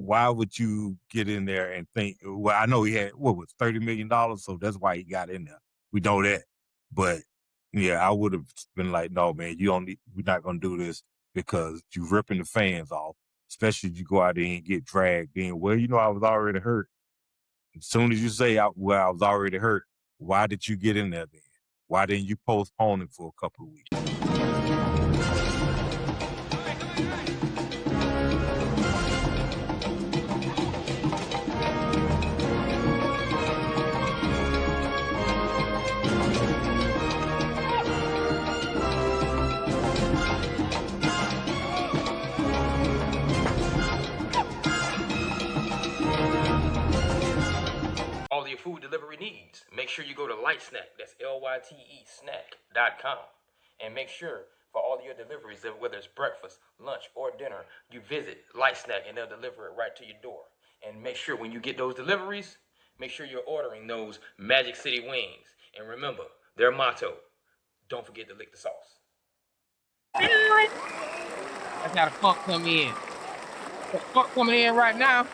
why would you get in there and think? Well, I know he had what was $30 million, so that's why he got in there. We know that, but yeah, I would have been like, no, man, you don't need. We're not gonna do this because you ripping the fans off, especially if you go out there and get dragged in. Well, I was already hurt. As soon as you say, I was already hurt, why did you get in there then? Why didn't you postpone it for a couple of weeks? All your food delivery needs. Make sure you go to Light Snack, that's LYTE snack.com. And make sure for all your deliveries, whether it's breakfast, lunch, or dinner, you visit Light Snack and they'll deliver it right to your door. And make sure when you get those deliveries, make sure you're ordering those Magic City wings. And remember, their motto, don't forget to lick the sauce. That's how the funk come in. The funk coming in right now.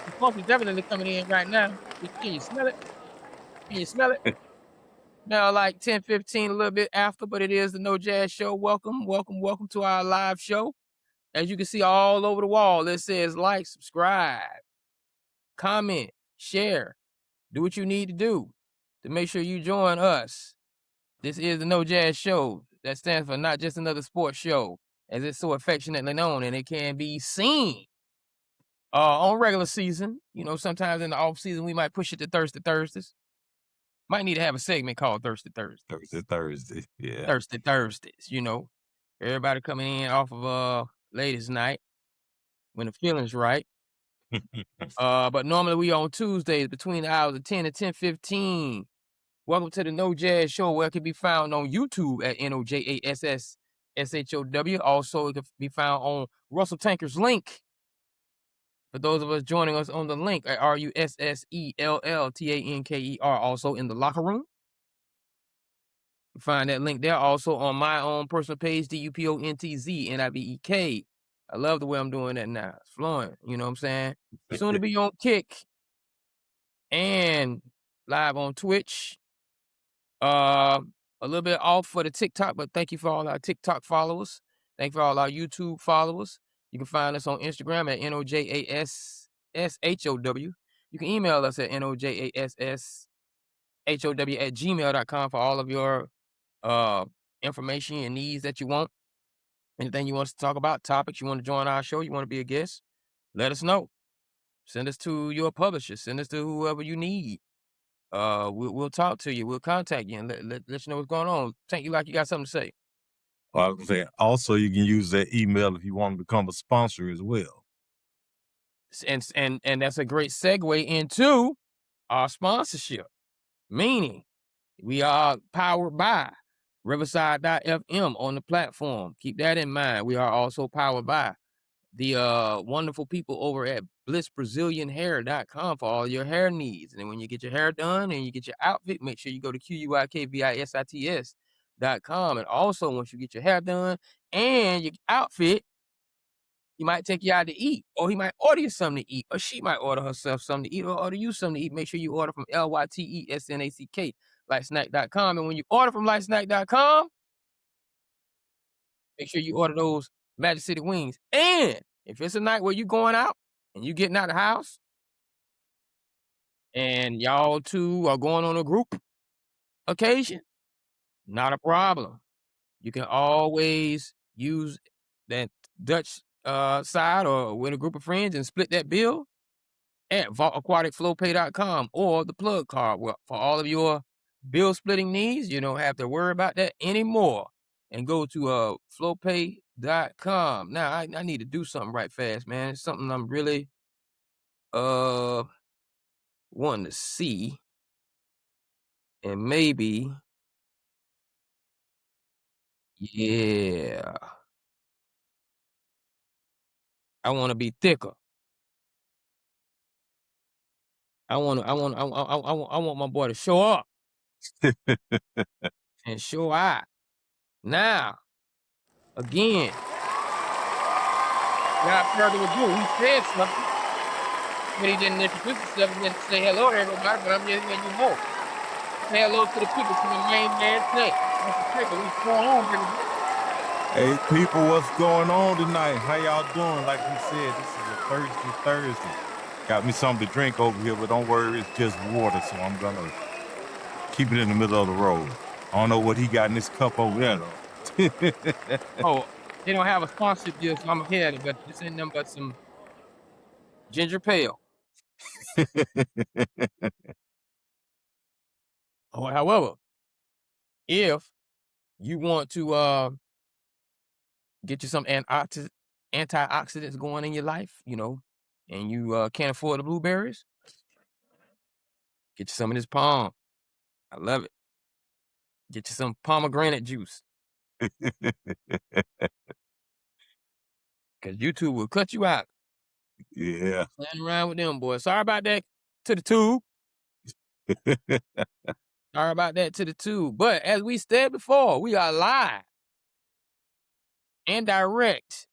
The funk is definitely coming in right now. Can you smell it? Can you smell it? Now, like 10:15, a little bit after, but it is the No Jazz Show. Welcome to our live show. As you can see all over the wall, it says like, subscribe, comment, share, do what you need to do to make sure you join us. This is the No Jazz Show. That stands for Not Just Another Sports Show, as it's so affectionately known, and it can be seen on regular season. Sometimes in the off season, we might push it to Thirsty Thursdays. Might need to have a segment called Thirsty Thursdays. Thursday, yeah. Thirsty Thursdays, Everybody coming in off of ladies' night when the feeling's right. But normally we on Tuesdays between the hours of 10 and 10:15. Welcome to the No Jazz Show, where it can be found on YouTube at NOJASSSHOW. Also, it can be found on Russell Tanker's link. For those of us joining us on the link at RUSSELLTANKER, also in the locker room. You find that link there. Also on my own personal page, DUPONTZNIBEK. I love the way I'm doing that now. It's flowing. You know what I'm saying? Soon to be on Kick and live on Twitch. A little bit off for the TikTok, but thank you for all our TikTok followers. Thank you for all our YouTube followers. You can find us on Instagram at NOJASSHOW. You can email us at NOJASSHOW@gmail.com for all of your information and needs that you want. Anything you want us to talk about, topics you want to join our show, you want to be a guest, let us know. Send us to your publisher. Send us to whoever you need. We'll talk to you. We'll contact you and let you know what's going on. Tank, you like you got something to say? Well, I was gonna say, also you can use that email if you want to become a sponsor as well. And that's a great segue into our sponsorship. Meaning, we are powered by Riverside.fm on the platform. Keep that in mind. We are also powered by the wonderful people over at BlissBrazilianHair.com for all your hair needs. And when you get your hair done and you get your outfit, make sure you go to QUIKVISITS.com. And also, once you get your hair done and your outfit, he might take you out to eat, or he might order you something to eat, or she might order herself something to eat, or order you something to eat. Make sure you order from LYTESNACK, lightsnack.com. And when you order from lightsnack.com, make sure you order those Magic City wings. And if it's a night where you going out and you getting out of the house and y'all two are going on a group occasion, not a problem. You can always use that Dutch side or with a group of friends and split that bill at vaultaquaticflowpay.com or the plug card. Well, for all of your bill splitting needs, you don't have to worry about that anymore. And go to flowpay.com. Now I need to do something right fast, man. It's something I'm really wanting to see. And maybe, yeah, I want to be thicker. I want my boy to show up and show out. Now, again, without further ado, he said something, but he didn't introduce himself and didn't say hello to everybody, but I'm just letting you know. Say hello to the people from the main man today. Mr. Trigger, what's going on, baby boy? Hey, people, what's going on tonight? How y'all doing? Like we said, this is a Thursday. Got me something to drink over here, but don't worry, it's just water, so I'm gonna keep it in the middle of the road. I don't know what he got in this cup over there, though. Oh, they don't have a sponsorship deal, so I'm ahead, but this ain't nothing but some ginger pale. Oh, however, if you want to get you some antioxidants going in your life, and you can't afford the blueberries, get you some of this palm. I love it. Get you some pomegranate juice, because YouTube will cut you out. Yeah. Playing around with them, boys. Sorry about that to the tube. Sorry about that to the tube. But as we said before, we are live and direct.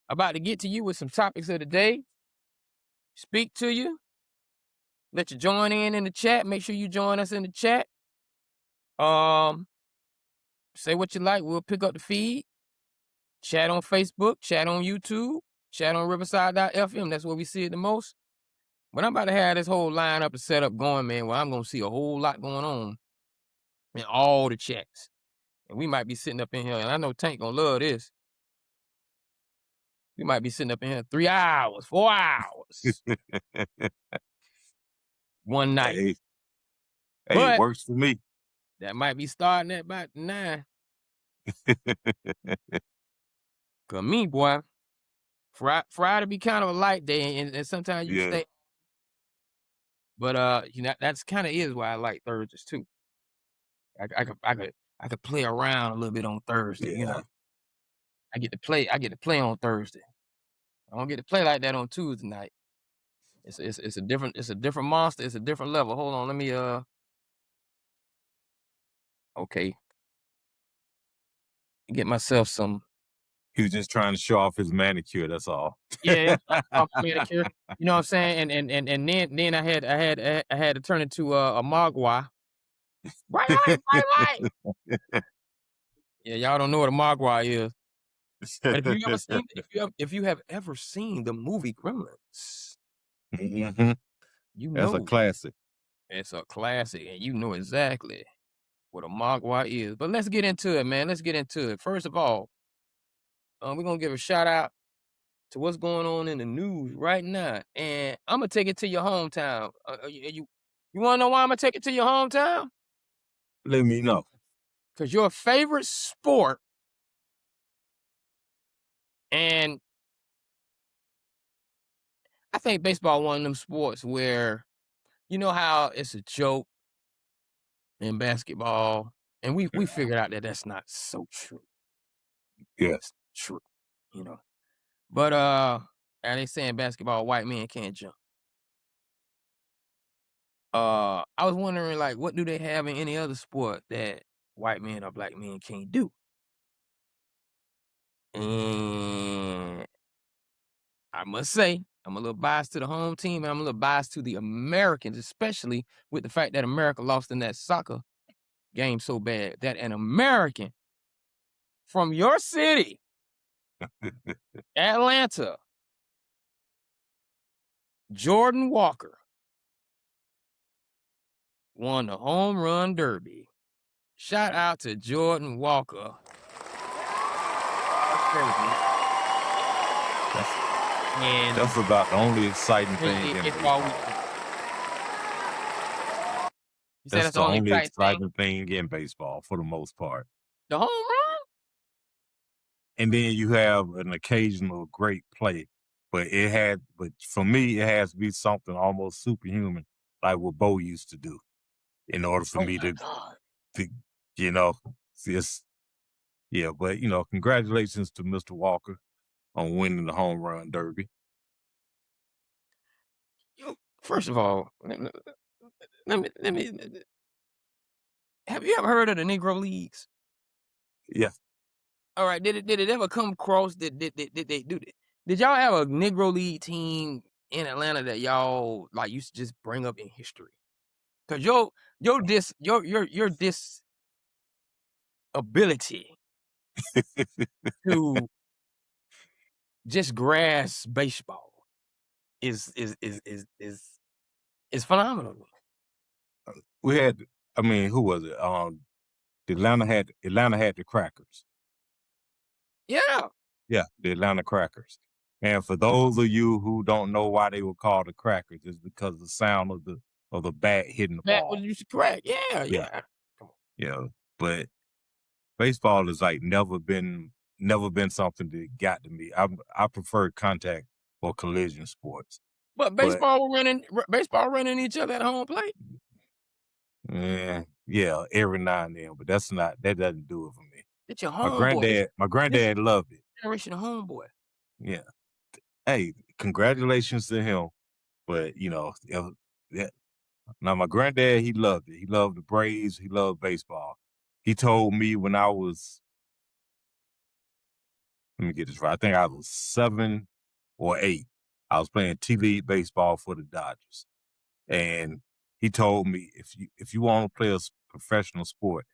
About to get to you with some topics of the day. Speak to you. Let you join in the chat. Make sure you join us in the chat. Say what you like. We'll pick up the feed. Chat on Facebook. Chat on YouTube. Chat on Riverside.fm. That's where we see it the most. But I'm about to have this whole lineup and setup going, man, where I'm going to see a whole lot going on in all the chats. And we might be sitting up in here, and I know Tank going to love this. We might be sitting up in here 3 hours, 4 hours, one night. Hey, it But works for me. that might be starting at about 9. Cause me, boy, Friday be kind of a light day, and sometimes you Yeah, stay. But that's kind of is why I like Thursdays too. I could play around a little bit on Thursday. yeah, I get to play on Thursday. I don't get to play like that on Tuesday night. It's a different monster. It's a different level. Hold on, let me okay, get myself some. he was just trying to show off his manicure. That's all. Yeah, off manicure. You know what I'm saying? And then I had to turn into a Mogwai. Bright light, bright light. Yeah, y'all don't know what a Mogwai is. But if you have ever seen the movie Gremlins, Mhm. you That's a know classic. it's a classic, and you know exactly what a Mogwai is. But let's get into it, man. Let's get into it. First of all, we're gonna give a shout out to what's going on in the news right now, and I'm gonna take it to your hometown. You wanna know why I'm gonna take it to your hometown? Let me know. Because your favorite sport, and I think baseball one of them sports where you know how it's a joke in basketball, and we figured out that that's not so true. Yeah. It's true, you know. But and they saying basketball white men can't jump. I was wondering like what do they have in any other sport that white men or black men can't do? And I must say, I'm a little biased to the home team, and I'm a little biased to the Americans, especially with the fact that America lost in that soccer game so bad that an American from your city, Atlanta, Jordan Walker, won the home run derby. Shout out to Jordan Walker. That's crazy. And That's about the only exciting thing in baseball baseball. weekend. You said That's that's the the only only exciting thing? exciting thing in baseball for the most part. The home run? And then you have an occasional great play, but for me, it has to be something almost superhuman, like what Bo used to do, in order for Oh me my God. to, you know, just yeah. But congratulations to Mr. Walker on winning the home run derby. First of all, let me have you ever heard of the Negro Leagues? Yeah, All right, did it ever come across did they do that? Did y'all have a Negro League team in Atlanta that y'all like used to just bring up in history? Cause your disability to just grasp baseball is phenomenal. We had, I mean, who was it? Atlanta had the Crackers. Yeah, Yeah, the Atlanta Crackers. And for those of you who don't know why they were called the Crackers, it's because of the sound of the bat hitting the that was ball. used to crack. Yeah, Yeah, yeah. Come on. yeah. But baseball has like never been something that got to me. I prefer contact or collision sports. But But baseball running each other at home plate. yeah, every now and then. But that doesn't do it for me. It's your My homeboy. granddad, my This granddad loved it. generation of homeboy. Yeah. Hey, congratulations to him. But yeah. Now my granddad, he loved it. He loved the Braves. He loved baseball. He told me when I was, let me get this right. I think I was 7 or 8. I was playing T League baseball for the Dodgers, and he told me if you want to play a professional sport,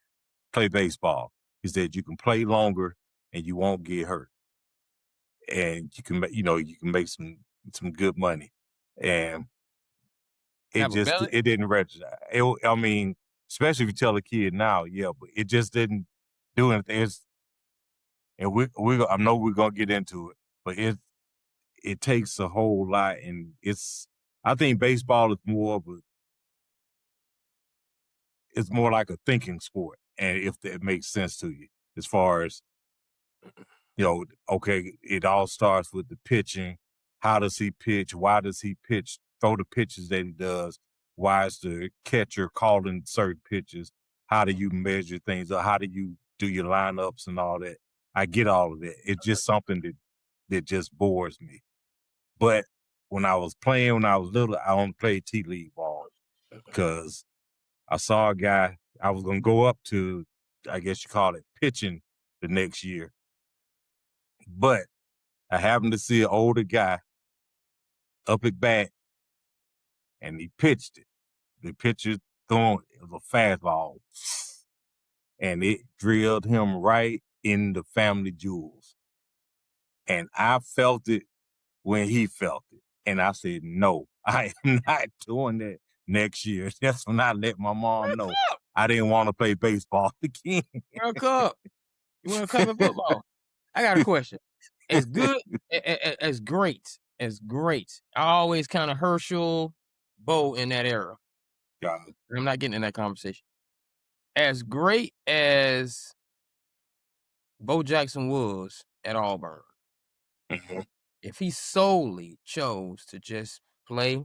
play baseball. He said you can play longer and you won't get hurt, and you can make some good money. And Have a belly. it didn't register. I mean, especially if you tell a kid now, yeah, but it just didn't do anything. And I know we're gonna get into it, but it takes a whole lot, and I think baseball is it's more like a thinking sport, and if that makes sense to you, as far as okay, it all starts with the pitching. How does he pitch? Why does he pitch? Throw the pitches that he does. Why is the catcher calling certain pitches? How do you measure things? Or how do you do your lineups and all that? I get all of that. It's just something that just bores me. But when I was little, I only played T League ball because I saw a guy. I was gonna go up to, I guess you call it pitching the next year, but I happened to see an older guy up at bat, and he pitched it. The pitcher throwing it was a fastball, and it drilled him right in the family jewels. And I felt it when he felt it, and I said, "No, I am not doing that next year." That's when I let my mom World know Cup. I didn't want to play baseball again. World Cup. You World Cup in football. I got a question. As good, as great. I always kind of Herschel, Bo in that era. God. I'm not getting in that conversation. As great as Bo Jackson was at Auburn, Mhm. if he solely chose to just play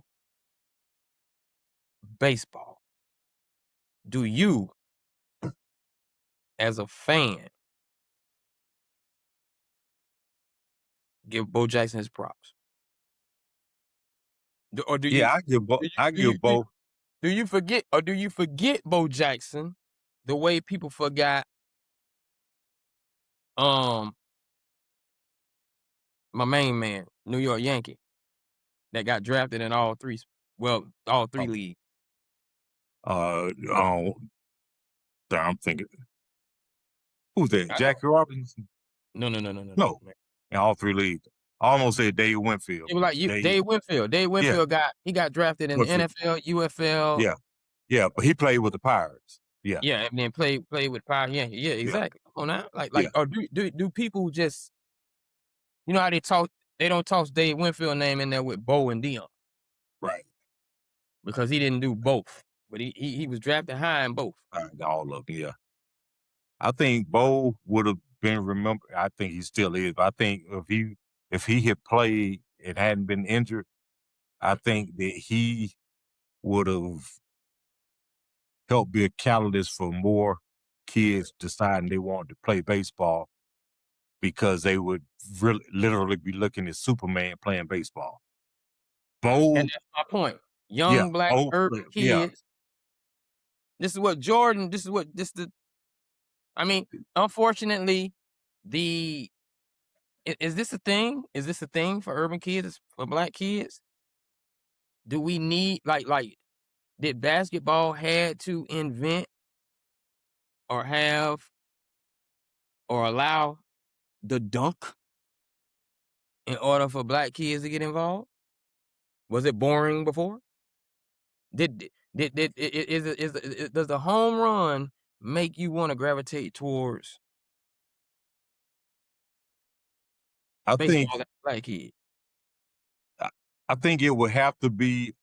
baseball, do you, as a fan, give Bo Jackson his props? Or do you Yeah, do you I do you give do, both. do you forget Bo Jackson the way people forgot um my main man, New York Yankee, that got drafted in all three Uh, leagues. oh, I'm thinking, who's that? I, Jackie Robinson? no, No, man. in all 3 leagues. I almost said Dave Winfield. It was like Dave, Dave Winfield. Dave yeah, Winfield got drafted in the Winfield. NFL, UFL. Yeah, yeah, but he played with the Pirates. Yeah, Yeah, and then play with Power Yankee. Yeah, yeah, exactly. Come on now. yeah, Or do people just how they don't toss Dave Winfield name in there with Bo and Dion right. because he didn't do both. But he was drafted high in both. All of them. Yeah, I think Bo would have been remembered. I think he still is. But I think if he had played and hadn't been injured, I think that he would have helped be a catalyst for more kids deciding they wanted to play baseball because they would really literally be looking at Superman playing baseball. And Bo, that's my point. yeah, Young black Bo, urban yeah, kids. This is what Jordan. This is what this the. I mean, unfortunately, the Is this a thing? Is this a thing for urban kids, for black kids? Do we need did basketball had to invent or have or allow the dunk in order for black kids to get involved? Was it boring before? Did does the home run make you want to gravitate towards I think baseball as a black kid? I I think it would have to be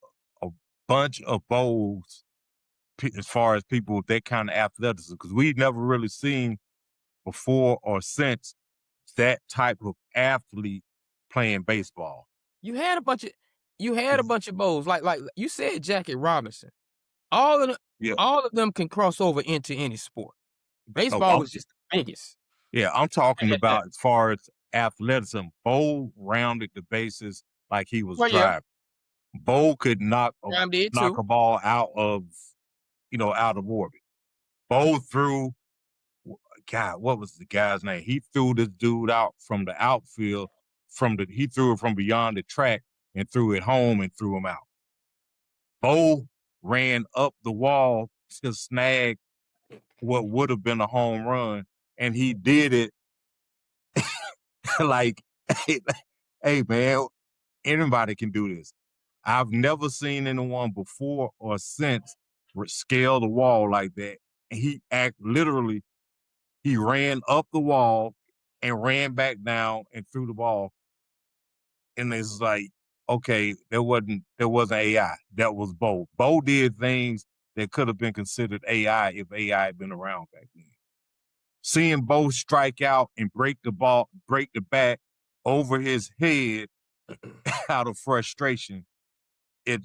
a bunch of bowls as far as people with that kind of athleticism, because we've never really seen before or since that type of athlete playing baseball. You had a bunch of It's, bows, like you said, Jackie Robinson. All of them, yeah. all of them can cross over into any sport. Oh, Baseball was just the biggest. yeah, I'm talking At that. about as far as athleticism. Bo rounded the bases like he was Well, yeah, driving. Bo could Prime did knock too. a ball out of out of orbit. Bo threw God, what was the guy's name? He threw this dude out from the outfield he threw it from beyond the track and threw it home and threw him out. Bo ran up the wall to snag what would have been a home run, and he did it like, hey man, anybody can do this. I've never seen anyone before or since scale the wall like that. And he ran up the wall and ran back down and threw the ball. And it's like, okay, there wasn't AI. That was Bo. Bo did things that could have been considered AI if AI had been around back then. Seeing Bo strike out and break the bat over his head out of frustration, it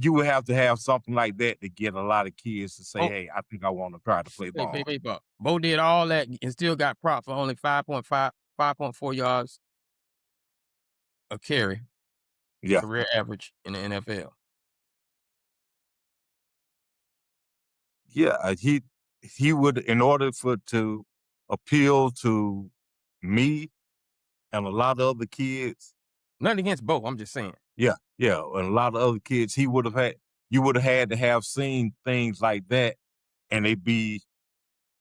you would have to have something like that to get a lot of kids to say, Bo, "Hey, I think I want to try to play ball." baseball. Bo did all that and still got propped for only 5.4 yards a carry, Yeah, career average in the NFL. yeah. He would, in order for to appeal to me and a lot of other kids. Nothing against Bo. I'm just saying. Yeah, yeah, and a lot of other kids, you would have had to have seen things like that, and they be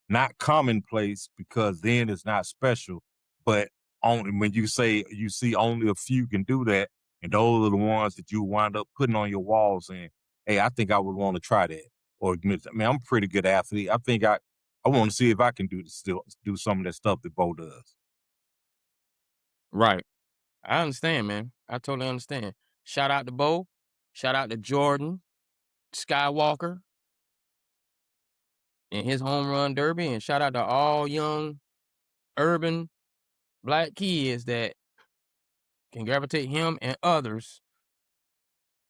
not commonplace because then it's not special. But only when you say you see only a few can do that, and those are the ones that you wind up putting on your walls saying, "Hey, I think I would want to try that." Or, I mean, I'm a pretty good athlete. I think I want to see if I can do some of that stuff that Bo does. Right. I understand, man. I totally understand. Shout out to Bo. Shout out to Jordan Skywalker and his home run derby. And shout out to all young urban black kids that can gravitate him and others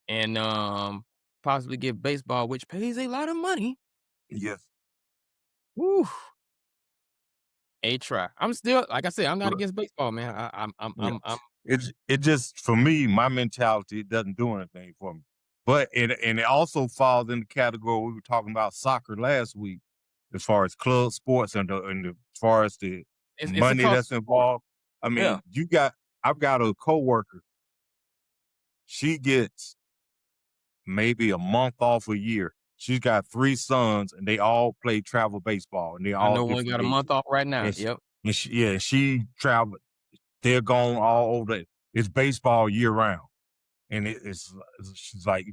and possibly give baseball, which pays a lot of money. Yes. Woo, a try. I'm still, like I said, I'm not against baseball, man. Yeah. It just for me, my mentality, it doesn't do anything for me. But it also falls in the category we were talking about soccer last week, as far as club sports as far as the it's money across that's the board. involved. I Yeah, mean, I've got a coworker. She gets maybe a month off a year. She's got 3 sons, and they all play travel baseball, and they're I all know one different got a month ages. off right now. And Yep. she traveled. They're gone all over. It's baseball year round. And she's like,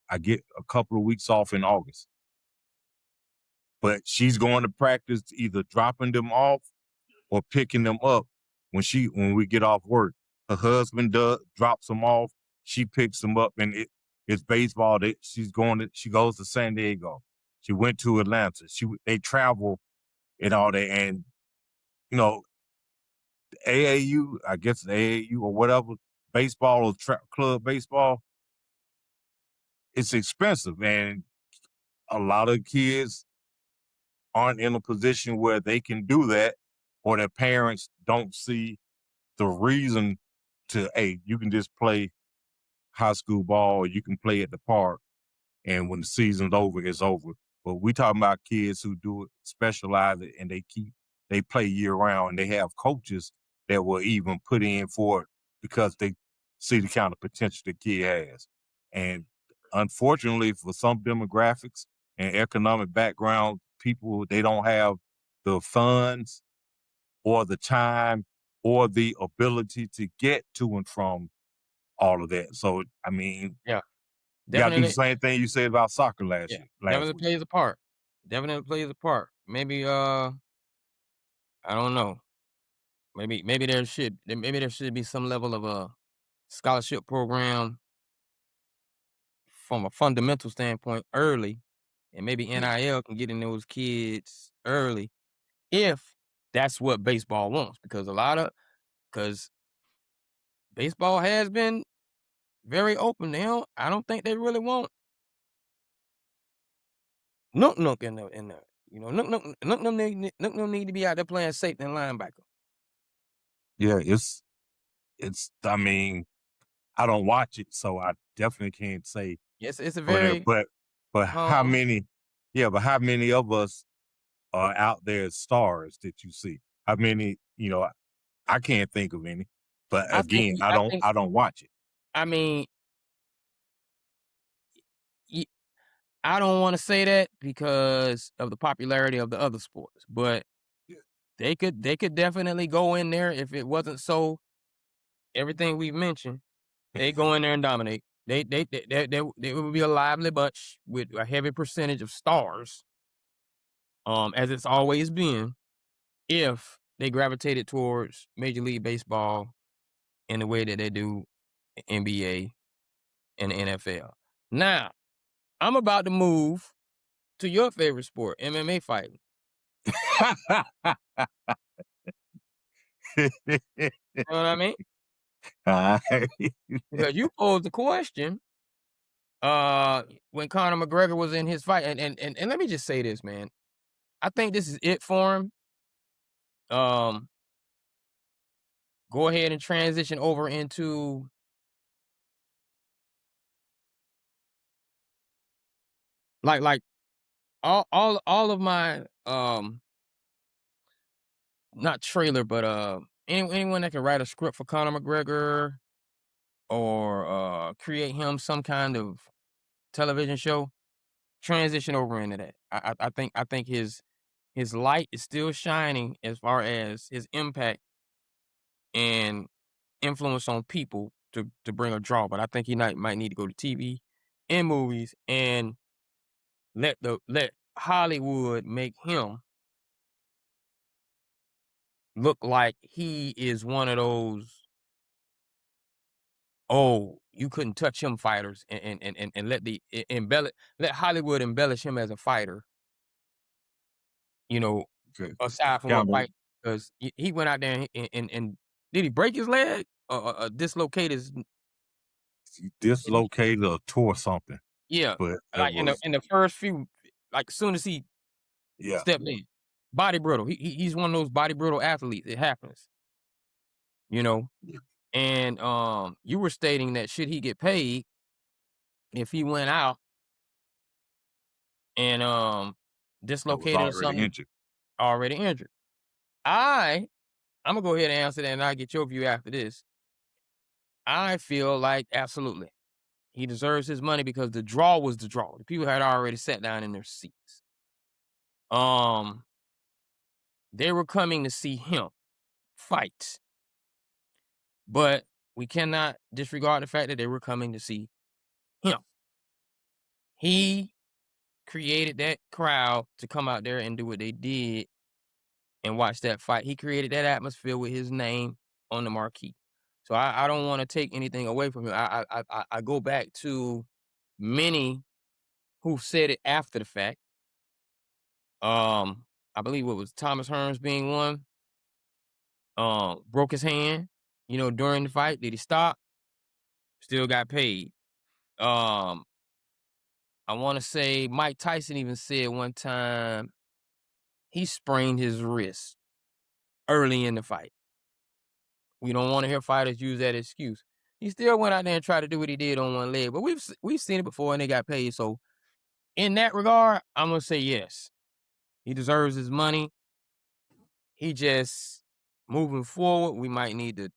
I get a couple of weeks off in August, but she's going to practice either dropping them off or picking them up when we get off work. Her husband drops them off. She picks them up, and it's baseball. She goes to San Diego. She went to Atlanta. They travel and all that, and you know, AAU, I guess the AAU or whatever, baseball or club baseball, it's expensive, and a lot of kids aren't in a position where they can do that, or their parents don't see the reason to, hey, you can just play high school ball, or you can play at the park, and when the season's over, it's over. But we talking about kids who do it, specialize it, and they play year round, and they have coaches that will even put in for it because they see the kind of potential the kid has. And unfortunately, for some demographics and economic background, people they don't have the funds or the time or the ability to get to and from all of that. So, I mean, Yeah, you got to do the definitely. same thing you said about soccer Yeah, last definitely week. plays a part. Definitely plays a part. Maybe, I don't know. Maybe there should be some level of a scholarship program from a fundamental standpoint early, and maybe Yeah, NIL can get in those kids early if that's what baseball wants. Because baseball has been very open. I don't think they really want Nook in there. Nook need to be out there playing safety and linebacker. yeah, it's. I mean, I don't watch it, so I definitely can't say. Yes, it's a But very but but how uh many? Yeah, but how many of us are out there as stars that you see? How many? I can't think of any. But again, I I don't. think I don't watch it. I mean, y I don't wanna say that because of the popularity of the other sports, but Yeah. they could definitely go in there if it wasn't so everything we've mentioned, they go in there and dominate. They would be a lively bunch with a heavy percentage of stars, as it's always been, if they gravitated towards Major League Baseball in the way that they do NBA and the NFL. Now, I'm about to move to your favorite sport, MMA fighting. You know what I mean? Alright. Because you posed the question, when Conor McGregor was in his fight, and let me just say this, man. I think this is it for him. Um, Go ahead and transition over into like all of my not trailer, but anyone that can write a script for Conor McGregor or create him some kind of television show, transition over into that. I think his light is still shining as far as his impact and influence on people to bring a draw. But I think he might need to go to TV and movies and let Hollywood make him look like he is one of those, "Oh, you couldn't touch him" fighters, and let Hollywood embellish him as a fighter, you know, Okay. aside from what Kinda fight, 'cause he went out there and did he break his leg or dislocate his did he dislocated or tore something, yeah, but it like, was in the first few like, as soon as he yeah. stepped in. Body brittle. He's one of those body brittle athletes. It happens, you know? Yeah. And, you were stating that should he get paid if he went out and, I was dislocated or already something, injured. already injured. I Imma go ahead and answer that, and I'll get your view after this. I feel like absolutely. He deserves his money because the draw was the draw. The people had already sat down in their seats. Um, they were coming to see him fight, but we cannot disregard the fact that they were coming to see him. He created that crowd to come out there and do what they did and watch that fight. He created that atmosphere with his name on the marquee. So I don't want to take anything away from him. I go back to many who said it after the fact. I believe it was Thomas Hearns being one. Broke his hand, during the fight. Did he stop? Still got paid. Um, I want to say Mike Tyson even said one time he sprained his wrist early in the fight. We don't want to hear fighters use that excuse. He still went out there and tried to do what he did on one leg, but we've seen it before and they got paid. So in that regard, I'm gonna say yes, he deserves his money. He just moving forward, we might need to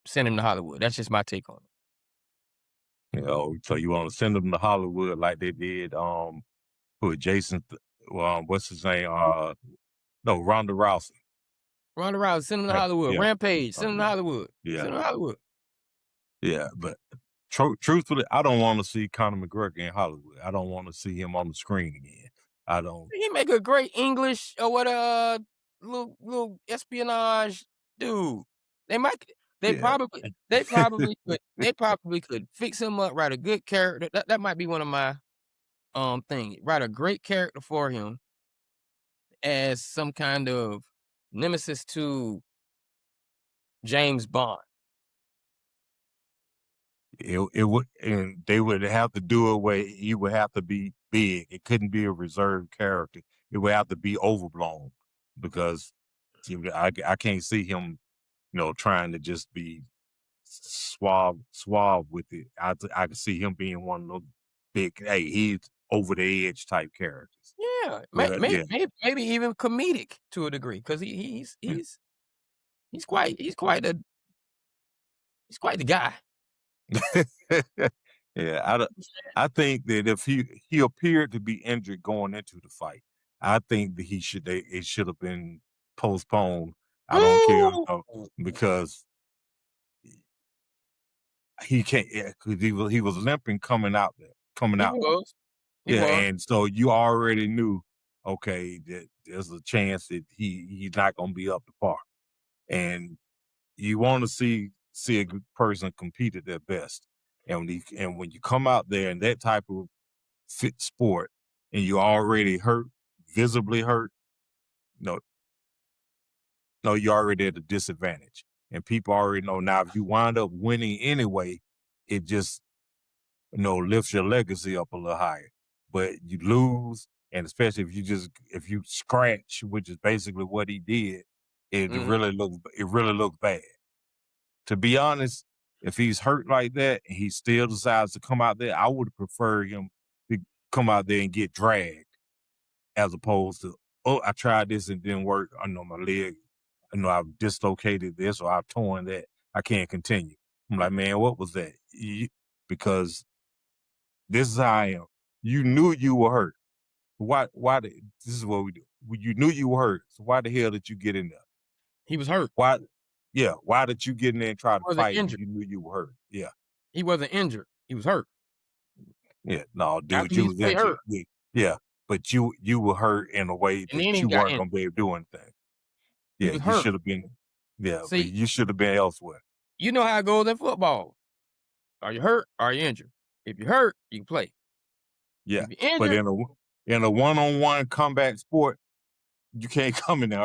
send him to Hollywood. That's just my take on it. So you want to send them to Hollywood like they did with Jason what's his name? No, Ronda Rousey. Ronda Rousey, send him to Yeah, Hollywood. yeah. Rampage, send him to Yeah. Hollywood. Yeah. Send him to Hollywood. Yeah. But truthfully, I don't want to see Conor McGregor in Hollywood. I don't want to see him on the screen again. I don't. He make a great English or what little espionage dude. They might they Yeah. probably they probably could fix him up, write a good character. That might be one of my thing. Write a great character for him as some kind of nemesis to James Bond. It would, and they would have to do it where he would have to be big. It couldn't be a reserved character. It would have to be overblown because I can't see him, trying to just be suave with it. I could see him being one of those big, hey, he's over the edge type characters. Yeah, Well, yeah. maybe even comedic to a degree because he's quite the guy. Yeah, I think that if he appeared to be injured going into the fight, I think that it should have been postponed. I don't care Ooh, because he can't, because he was limping coming he out. was, he Yeah, was. and so you already knew, okay, that there's a chance that he's not gonna be up to par, and you want to see a good person compete at their best. And when you come out there in that type of fit sport and you're already hurt, visibly hurt, no, no, you're already at a disadvantage. And people already know now if you wind up winning anyway, it just lifts your legacy up a little higher. But you lose, and especially if you scratch, which is basically what he did, Mhm. it really looks bad. To be honest, if he's hurt like that and he still decides to come out there, I would prefer him to come out there and get dragged as opposed to, oh, I tried this and it didn't work. I know my leg, I know I've dislocated this or I've torn that. I can't continue. I'm like, man, what was that? Because this is how I am. You knew you were hurt. This is what we do. You knew you were hurt. So why the hell did you get in there? He was hurt. Why? Yeah. Why did you get in there and try He to wasn't fight and injured. you knew you were hurt? Yeah. He wasn't injured. He was hurt. Yeah. No, After dude, you he was stayed injured. hurt, Yeah. Yeah. But you were hurt in a way and then that he you got weren't injured. gonna be able to do anything. He Yeah, was you hurt. should have been. Yeah, but See, you should have been elsewhere. you know how it goes in football. Are you hurt? Are you injured? If you're hurt, you can play. Yeah, If you're but injured, in a one-on-one combat sport, you can't come in there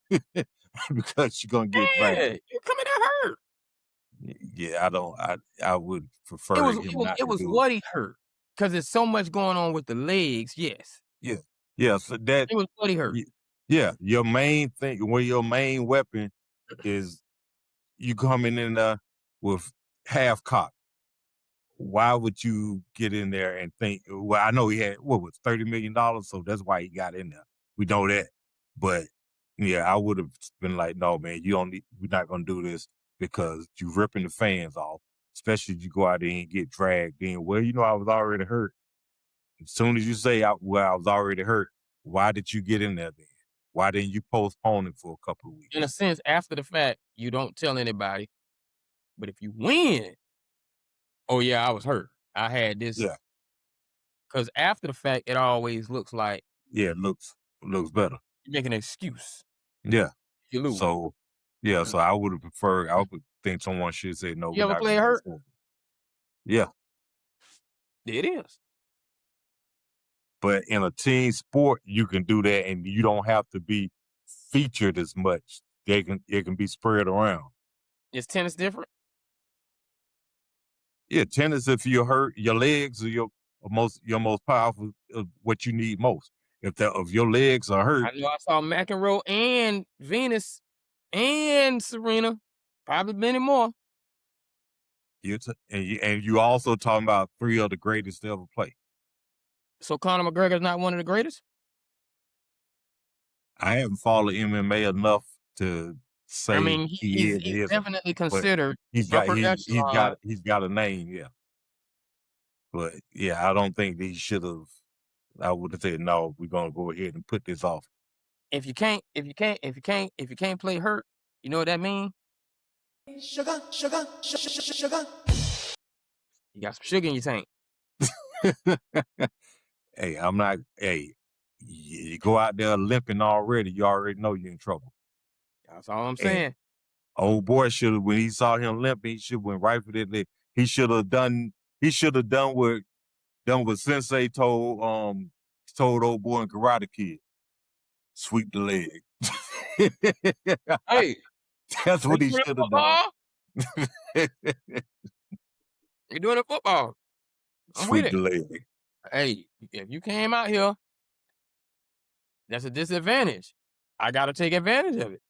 hurt because you're gonna get dragged. yeah, you coming out hurt. Yeah, I don't. I would prefer him not It to was do it. what he hurt because there's so much going on with the legs. Yes, Yeah, yeah. So that. it was what he hurt. y- Yeah, your main thing, where your main weapon is, you coming in there with half cock. Why would you get in there and think? Well, I know he had what was $30 million, so that's why he got in there. We know that, but yeah, I would have been like, no, man, you don't. We're not gonna do this because you ripping the fans off. Especially if you go out there and get dragged in. Well, I was already hurt. As soon as you say, I was already hurt, why did you get in there then? Why didn't you postpone it for a couple of In a weeks? sense, after the fact, you don't tell anybody. But if you win, oh yeah, I was hurt. I had this Yeah, because after the fact, it always looks like yeah, it looks better. you make an excuse. Yeah. If you lose. So, yeah, so I would have preferred. I would think someone should say, "No, You we're ever not play going to go hurt? forward." Yeah, It is. but in a team sport, you can do that, and you don't have to be featured as much. It can be spread around. Is tennis different? Yeah, tennis. If you're hurt, your legs are your most powerful. What you need most. If your legs are hurt, I know I saw McEnroe and Venus and Serena, probably many more. and you also talking about three of the greatest to ever play. So Conor McGregor is not one of the greatest? I haven't followed MMA enough to I say mean, he is or he's isn't, definitely but considered he's got upper he's he's echelon. got he's got a name, yeah. But yeah, I don't think he should have. I would have said no. We're gonna go ahead and put this off. If you can't play hurt, you know what that means? Sugar, sugar, sugar. You got some sugar in your tank. Hey, I'm not. Hey, you go out there limping already. You already know you're in trouble. That's all I'm And saying. old boy should have, when he saw him limping, he should have went right for that leg. He should have done. He should have done what Sensei told old boy in Karate Kid. Sweep the leg. Hey, That's are what you he doing should have done. football? You're doing a football. I'm with Sweep it. the leg. Hey, if you came out here, that's a disadvantage. I got to take advantage of it.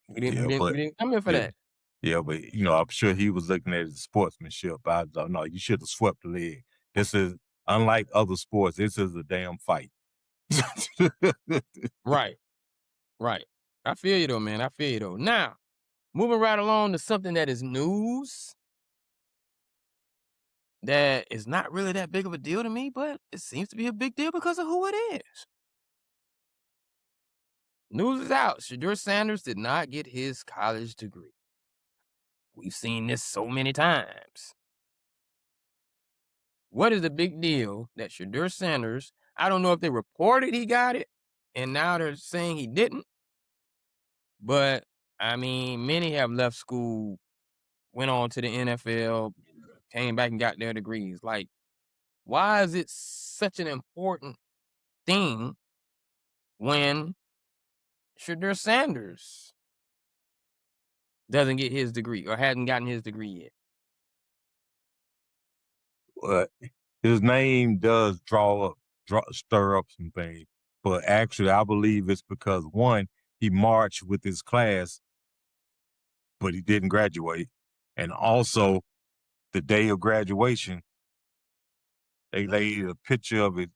We didn't, Yeah, we didn't, but we didn't come here for yeah, that. yeah, but I'm sure he was looking at his sportsmanship. I don't know. You should have swept the leg. This is unlike other sports. This is a damn fight. Right, right. I feel you though, man. I feel you though. Now, moving right along to something that is news that is not really that big of a deal to me, but it seems to be a big deal because of who it is. News is out. Shadur Sanders did not get his college degree. We've seen this so many times. What is the big deal that Shadur Sanders, I don't know if they reported he got it, and now they're saying he didn't, but I mean, many have left school, went on to the NFL, came back and got their degrees. Like, why is it such an important thing when Shadur Sanders doesn't get his degree or hasn't gotten his degree yet? But his name does stir up some things. But actually, I believe it's because one, he marched with his class, but he didn't graduate, and also the day of graduation, they laid a picture of it.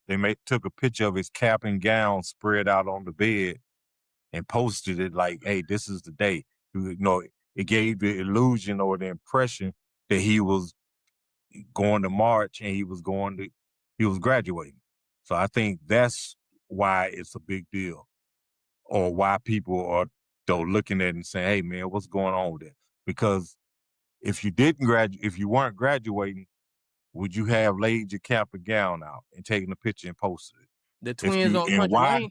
Took a picture of his cap and gown spread out on the bed and posted it like, "Hey, this is the day." It gave the illusion or the impression that he was going to march and he was graduating. So I think that's why it's a big deal, or why people are though looking at it and saying, "Hey, man, what's going on with it?" Because if you weren't graduating, would you have laid your cap and gown out and taken a picture and posted it? The If twins you on and Country why? Lane,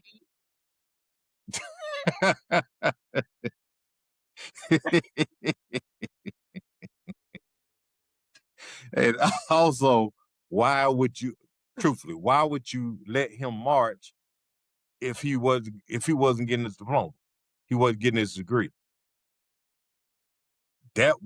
And also, why would you, truthfully, why would you let him march if he wasn't getting his diploma, he wasn't getting his degree? That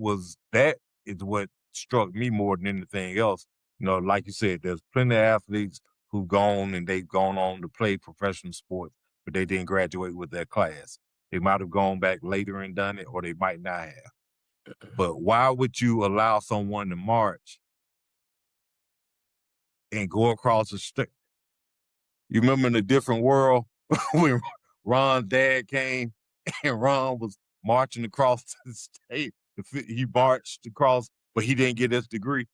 is what struck me more than anything else. Like you said, there's plenty of athletes who've gone and they've gone on to play professional sports, but they didn't graduate with their class. They might have gone back later and done it, or they might not have. But why would you allow someone to march and go across the street? You remember in A Different World when Ron's dad came and Ron was marching across the state. He marched across, but he didn't get his degree.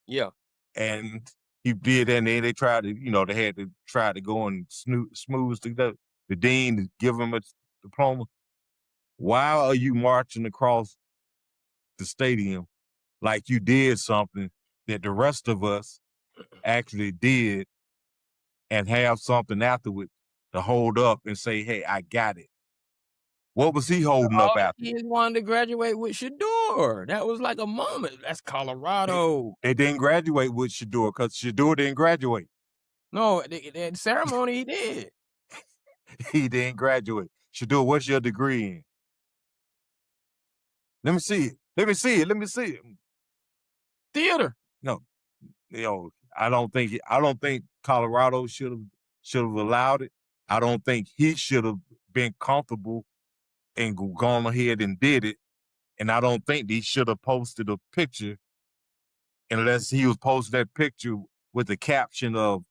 yeah. And he did, and then they tried to, they had to try to go and smooth the dean to give him a diploma. Why are you marching across the stadium like you did something that the rest of us actually did, and have something afterwards to hold up and say, "Hey, I got it"? What was he holding All up after? the kids wanted to graduate with Shador. That was like a moment. That's They, Colorado. they didn't graduate with Shador because Shador didn't graduate. No, the ceremony he did. He didn't graduate. Shador, what's your degree in? Let me see it. Let me see it. Let me see it. Theater. No, I don't think Colorado should have allowed it. I don't think he should have been comfortable and gone ahead and did it. And I don't think he should have posted a picture unless he was posting that picture with the caption of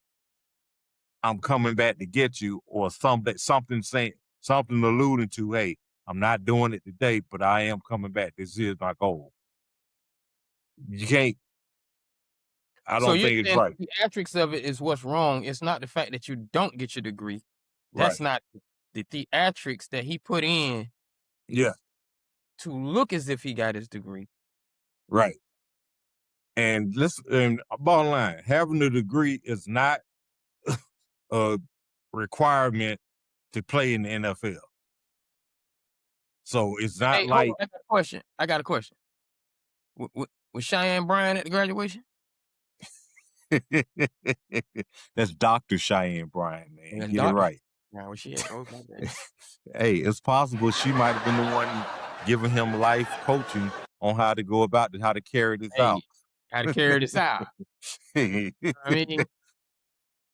I'm coming back to get you, or something saying something alluding to, hey, I'm not doing it today, but I am coming back. This is my goal. You can't. I So don't you're think it's saying right. the theatrics of it is what's wrong. It's not the fact that you don't get your degree. That's Right. not the theatrics that he put in Yeah. to look as if he got his degree. Right. And listen, and bottom line, having a degree is not a requirement to play in the NFL. So it's not Hey, hold on. like I got a question. Was Cheyenne Bryan at the graduation? that's Dr. Cheyenne Bryan, man. And Get it Doctor. right. Now where she at? Oh my bad. Hey, it's possible she might have been the one giving him life coaching on how to go about how to carry this out. Hey, how to carry this out. I mean,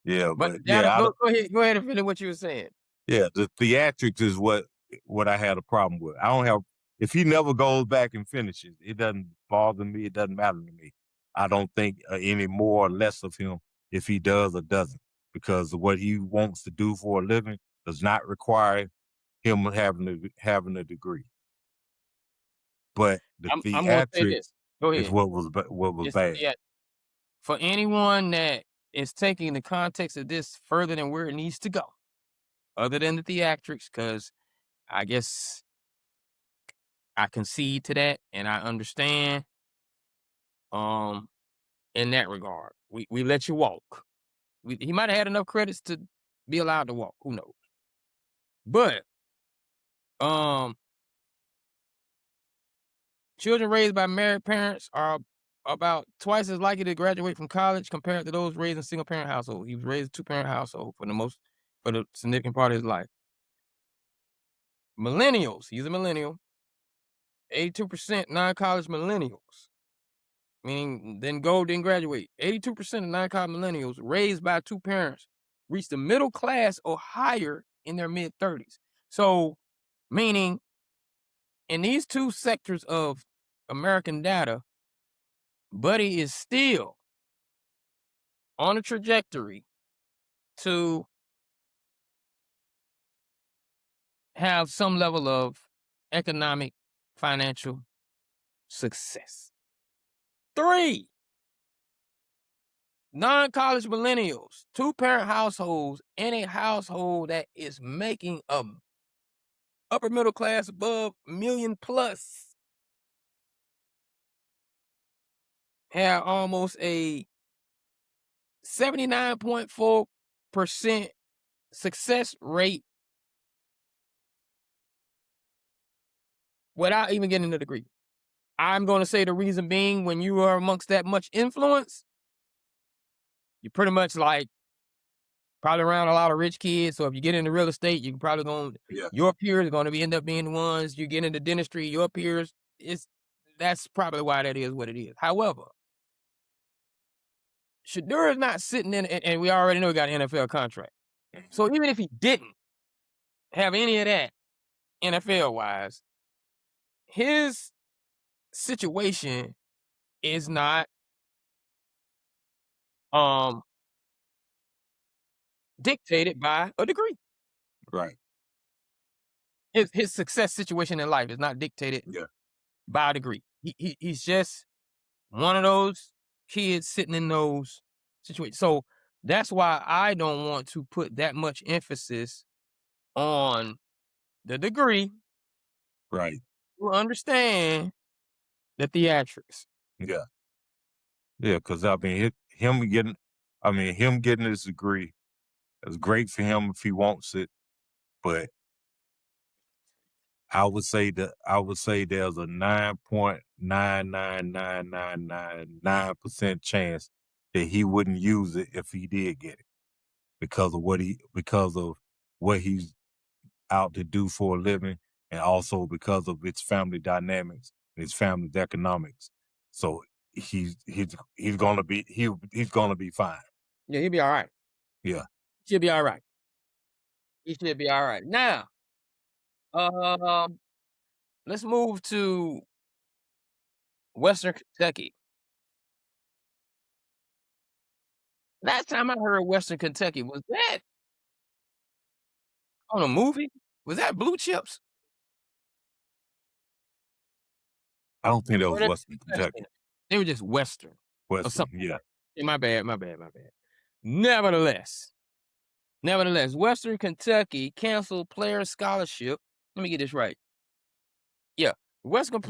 Yeah, but but the data. yeah, I don't, Go ahead and finish what you were saying. yeah, the theatrics is what I had a problem with. I don't have if he never goes back and finishes, it doesn't bother me. It doesn't matter to me. I don't think any more or less of him if he does or doesn't, because what he wants to do for a living does not require him having a degree. But the I'm gonna say theatrics this. Go is ahead. what was It's the bad. for anyone that is taking the context of this further than where it needs to go, other than the theatrics, because I guess I concede to that and I understand um in that regard. We let you walk. He might have had enough credits to be allowed to walk. Who knows? But um children raised by married parents are about twice as likely to graduate from college compared to those raised in single parent household. He was raised in two-parent household for the significant part of his life. Millennials, he's a millennial, 82% non-college millennials, meaning didn't graduate. 82% of non-college millennials raised by two parents reached the middle class or higher in their mid-30s. So, meaning in these two sectors of American data, Buddy is still on a trajectory to have some level of economic, financial success. 3, non-college millennials, two-parent households, in a household that is making a upper middle class above million plus have almost a 79.4% success rate without even getting a degree. I'm going to say the reason being when you are amongst that much influence, you're pretty much like probably around a lot of rich kids. So if you get into real estate, you can probably Yeah. your peers are going to end up being the ones you get into dentistry. Your peers, that's probably why that is what it is. However, Shadur is not sitting in, and we already know he got an NFL contract. So even if he didn't have any of that NFL wise, his situation is not um dictated by a degree. Right. His success situation in life is not dictated Yeah. by a degree. He's just one of those kids sitting in those situations. So that's why I don't want to put that much emphasis on the degree Right. to understand the theatrics. Yeah. Yeah. Because I mean, him getting his degree is great for him if he wants it, but I would say there's a 9.99999% chance that he wouldn't use it if he did get it because of what he's out to do for a living, and also because of its family dynamics, his family's economics. So he's he's gonna be fine. Yeah, he'll be all right. Yeah. He'll be all right. He should be all right. Now, um, let's move to Western Kentucky. Last time I heard Western Kentucky, was that on a movie? Was that Blue Chips? I don't think that Or was that Western Western? Kentucky. They were just Western or Western, something like yeah. that. Yeah, my bad, my bad, my bad. Nevertheless, nevertheless, Western Kentucky canceled player scholarship. Let me get this right. Yeah, Western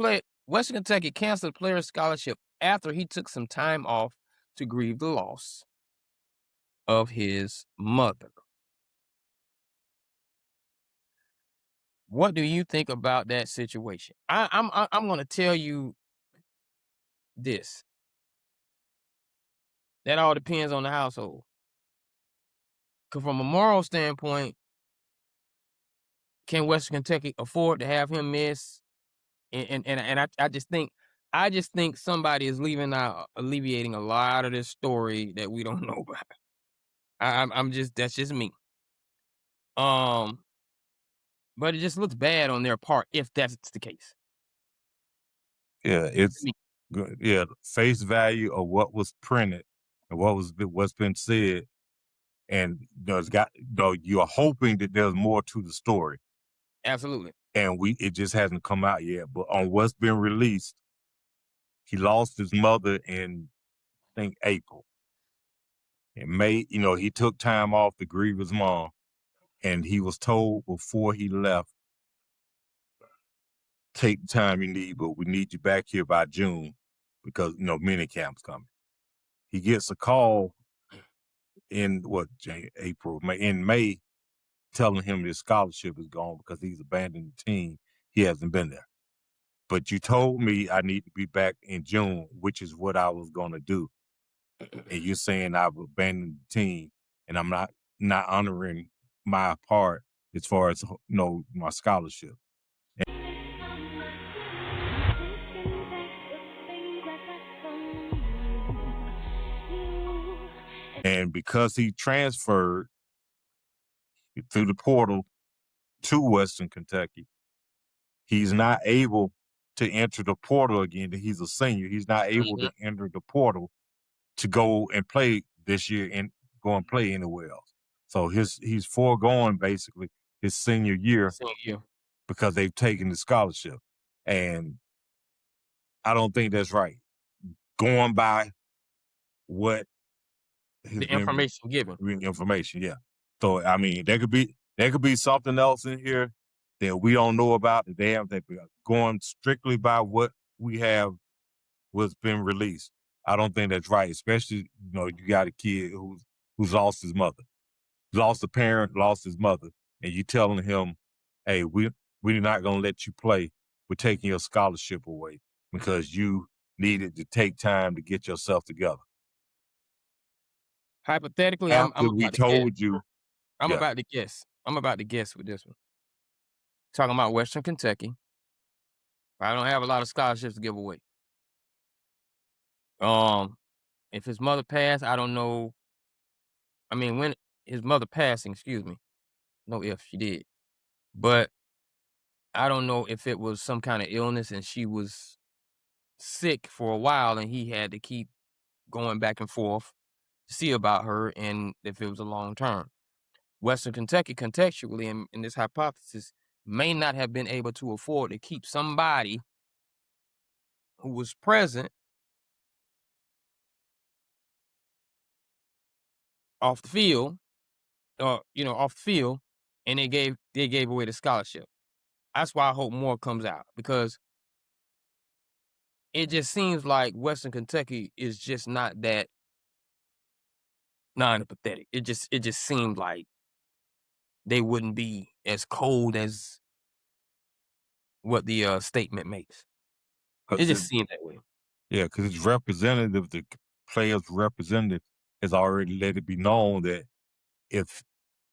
Kentucky canceled player scholarship after he took some time off to grieve the loss of his mother. What do you think about that situation? I'm gonna tell you this. That all depends on the household. 'Cause from a moral standpoint, can Western Kentucky afford to have him miss? And I just think somebody is leaving out alleviating a lot of this story that we don't know about. I'm just that's just me. Um, but it just looks bad on their part if that's the case. Yeah, To it's me. good. Yeah, face value of what was printed and what's been said, and there's got though you're hoping that there's more to the story, Absolutely. and we it just hasn't come out yet. But on what's been released, he lost his mother in I think April. In May, he took time off to grieve his mom, and he was told before he left, take the time you need, but we need you back here by June because mini camp's coming. He gets a call in April, May, in May, telling him his scholarship is gone because he's abandoned the team. He hasn't been there. But you told me I need to be back in June, which is what I was going to do. And you're saying I've abandoned the team and I'm not honoring my part as far as my scholarship. And because he transferred through the portal to Western Kentucky, he's not able to enter the portal again. He's a senior. He's not able Mhm. to enter the portal to go and play this year and go and play anywhere else. So he's foregoing basically his senior year Same here. because they've taken the scholarship. And I don't think that's right. Going by what has The been information given. information, yeah. So I mean, there could be something else in here that we don't know about. That they're going strictly by what we have what's been released. I don't think that's right, especially you got a kid who's lost his mother, lost a parent, lost his mother, and you telling him, "Hey, we're not gonna let you play. We're taking your scholarship away because you needed to take time to get yourself together." Hypothetically, I'm After we about to guess. told you, I'm yeah, about to guess. I'm about to guess with this one. Talking about Western Kentucky. I don't have a lot of scholarships to give away. Um, if his mother passed, I don't know. I mean, when his mother passing, excuse me. No, if she did, but I don't know if it was some kind of illness and she was sick for a while and he had to keep going back and forth to see about her and if it was a long term. Western Kentucky, contextually, in this hypothesis, may not have been able to afford to keep somebody who was present off the field, off the field, and they gave away the scholarship. That's why I hope more comes out because it just seems like Western Kentucky is just not that non-empathetic. It just seemed like they wouldn't be as cold as what the statement makes. It because just seemed that way. his representative, the player's representative, has already let it be known that if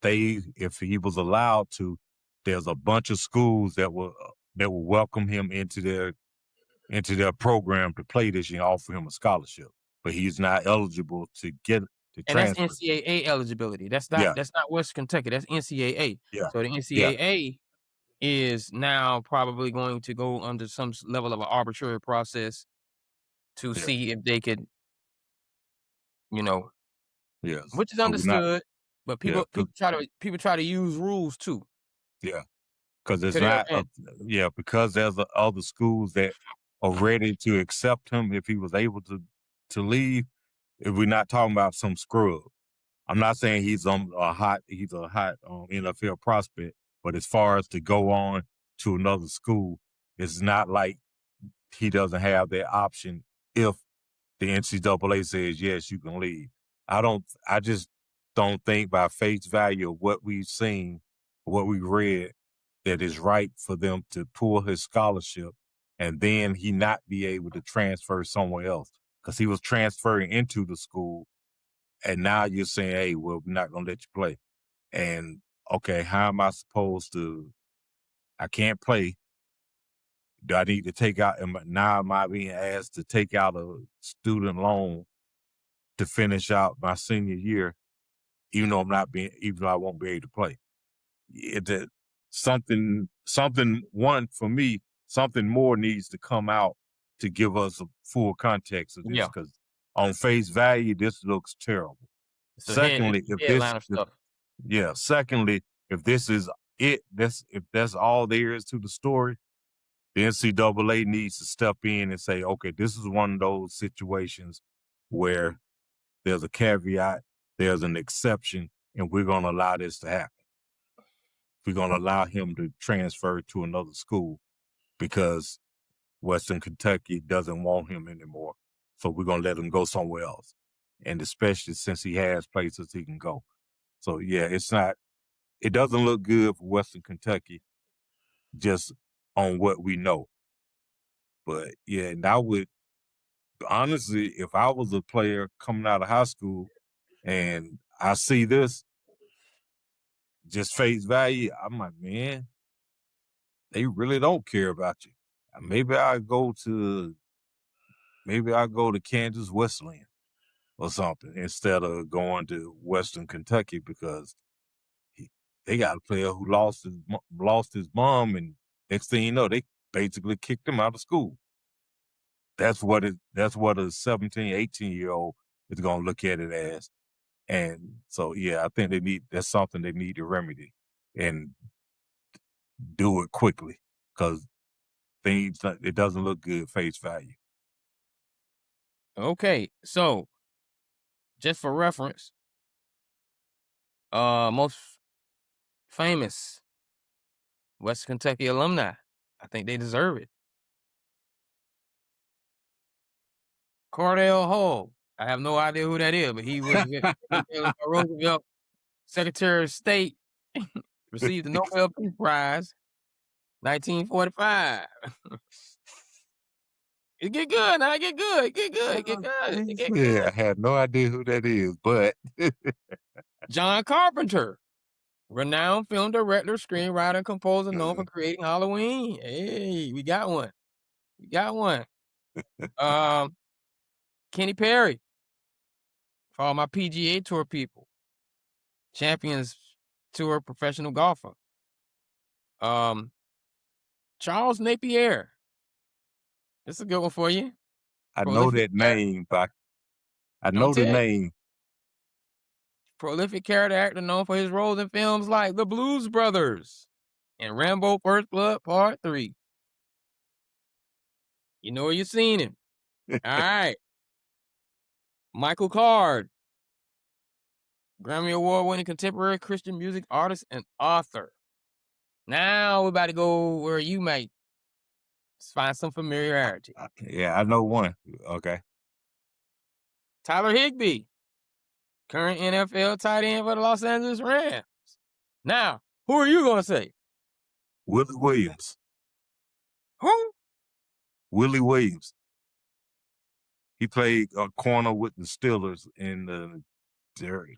if he was allowed to, there's a bunch of schools that will welcome him into their program to play this year and offer him a scholarship. But he's not eligible to get to And that's transfer. NCAA eligibility. That's not Yeah, that's not Western Kentucky. That's NCAA. yeah, So the yeah, NCAA is now probably going to go under some level of an arbitrary process to yeah. see if they could, you know, Yes. which is So we're not. understood. But Yeah. people try to use rules too Yeah. Because it's to their not. advantage. Yeah. Because there's other schools that are ready to accept him if he was able to leave. If we're not talking about some scrub. I'm not saying he's a hot NFL prospect, but as far as to go on to another school, it's not like he doesn't have that option if the NCAA says yes, you can leave. I just don't think by face value of what we've seen, what we read, that it's right for them to pull his scholarship and then he not be able to transfer somewhere else because he was transferring into the school. And now you're saying, hey, well, we're not going to let you play. And okay, how am I supposed to? I can't play. Do I need to take out? Now am I being asked to take out a student loan to finish out my senior year, even though even though I won't be able to play? That something one for me, something more needs to come out to give us a full context of this Yeah, because on face value, this looks terrible. it's Secondly, headliner stuff. Secondly, if this is if that's all there is to the story, the NCAA needs to step in and say, okay, this is one of those situations where there's a caveat, there's an exception, and we're going to allow this to happen. We're going to allow him to transfer to another school because Western Kentucky doesn't want him anymore. So we're going to let him go somewhere else. And especially since he has places he can go. So yeah, it doesn't look good for Western Kentucky just on what we know. But yeah, and I would honestly, if I was a player coming out of high school and I see this, just face value, I'm like, man, they really don't care about you. Maybe I go to Kansas Wesleyan or something instead of going to Western Kentucky because they got a player who lost his mom, and next thing you know, they basically kicked him out of school. That's what a 17, 18-year-old is going to look at it as. And so, yeah, I think that's something they need to remedy and do it quickly because it doesn't look good face value. Okay, so just for reference, most famous West Kentucky alumni. I think they deserve it. Cordell Hull. I have no idea who that is, but he was Roosevelt Secretary of State, received the Nobel Peace Prize, 1945. It get good now. It get good. It get good. It get good. It get Yeah, good. I had no idea who that is, but John Carpenter, renowned film director, screenwriter, and composer known for creating Halloween. Hey, we got one. We got one. Kenny Perry, for all my PGA Tour people. Champions Tour professional golfer. Charles Napier. This is a good one for you. I know that name, but I I'm know the telling you. name. Prolific character actor known for his roles in films like The Blues Brothers and Rambo First Blood Part 3. You know where you've seen him. All right. Michael Card, Grammy Award-winning contemporary Christian music artist and author. Now we're about to go where you might find some familiarity. Yeah, I know one. Okay. Tyler Higbee, current NFL tight end for the Los Angeles Rams. Now, who are you going to say? Willie Williams. Who? Willie Williams. He played a corner with the Steelers in the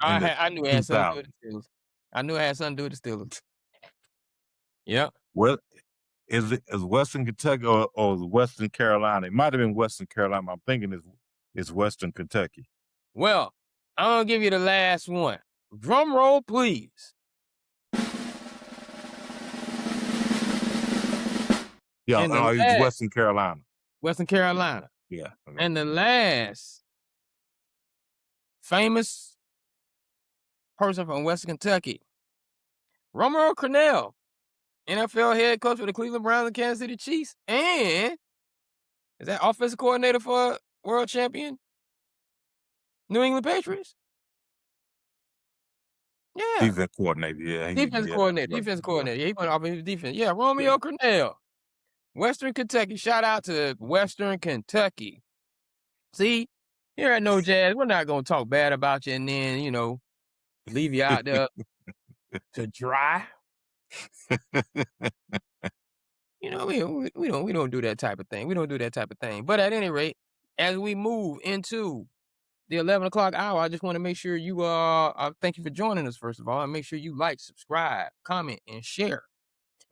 I knew it had something to do 2000s. with the Steelers. I knew it had something to do with the Steelers. Yep. Well, is Western Kentucky or Western Carolina? It might have been Western Carolina. I'm thinking it's Western Kentucky. Well, I'm going to give you the last one. Drum roll, please. Yeah, it's Western Carolina. Western Carolina. Yeah. And the last famous person from Western Kentucky. Romeo Crennel, NFL head coach for the Cleveland Browns and Kansas City Chiefs, and is that offensive coordinator for world champion New England Patriots? Yeah. Defense coordinator. Yeah. Defense coordinator. Defense coordinator. Yeah, he went offensive defense. Yeah, Romeo Crennel. Western Kentucky. Shout out to Western Kentucky. See, here at No Jazz, we're not going to talk bad about you and then, leave you out there to dry. We don't do that type of thing. We don't do that type of thing. But at any rate, as we move into the 11 o'clock hour, I just want to make sure you thank you for joining us, first of all, and make sure you like, subscribe, comment, and share.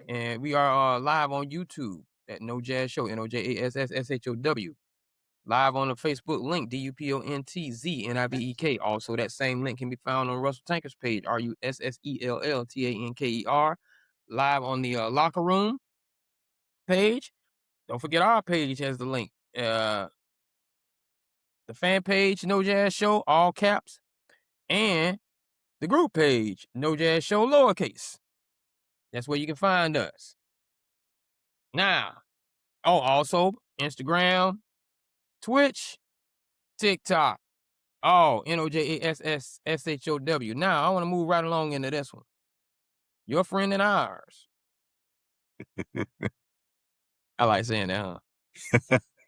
And we are live on YouTube at No Jazz Show, NOJASSSHOW. Live on the Facebook link, DUPONTZNIBEK. Also, that same link can be found on Russell Tanker's page, RUSSELLTANKER. Live on the Locker Room page. Don't forget our page has the link. The fan page, No Jazz Show, all caps. And the group page, No Jazz Show, lowercase. That's where you can find us. Now, also Instagram, Twitch, TikTok. NOJASSSHOW. Now, I want to move right along into this one. Your friend and ours. I like saying that,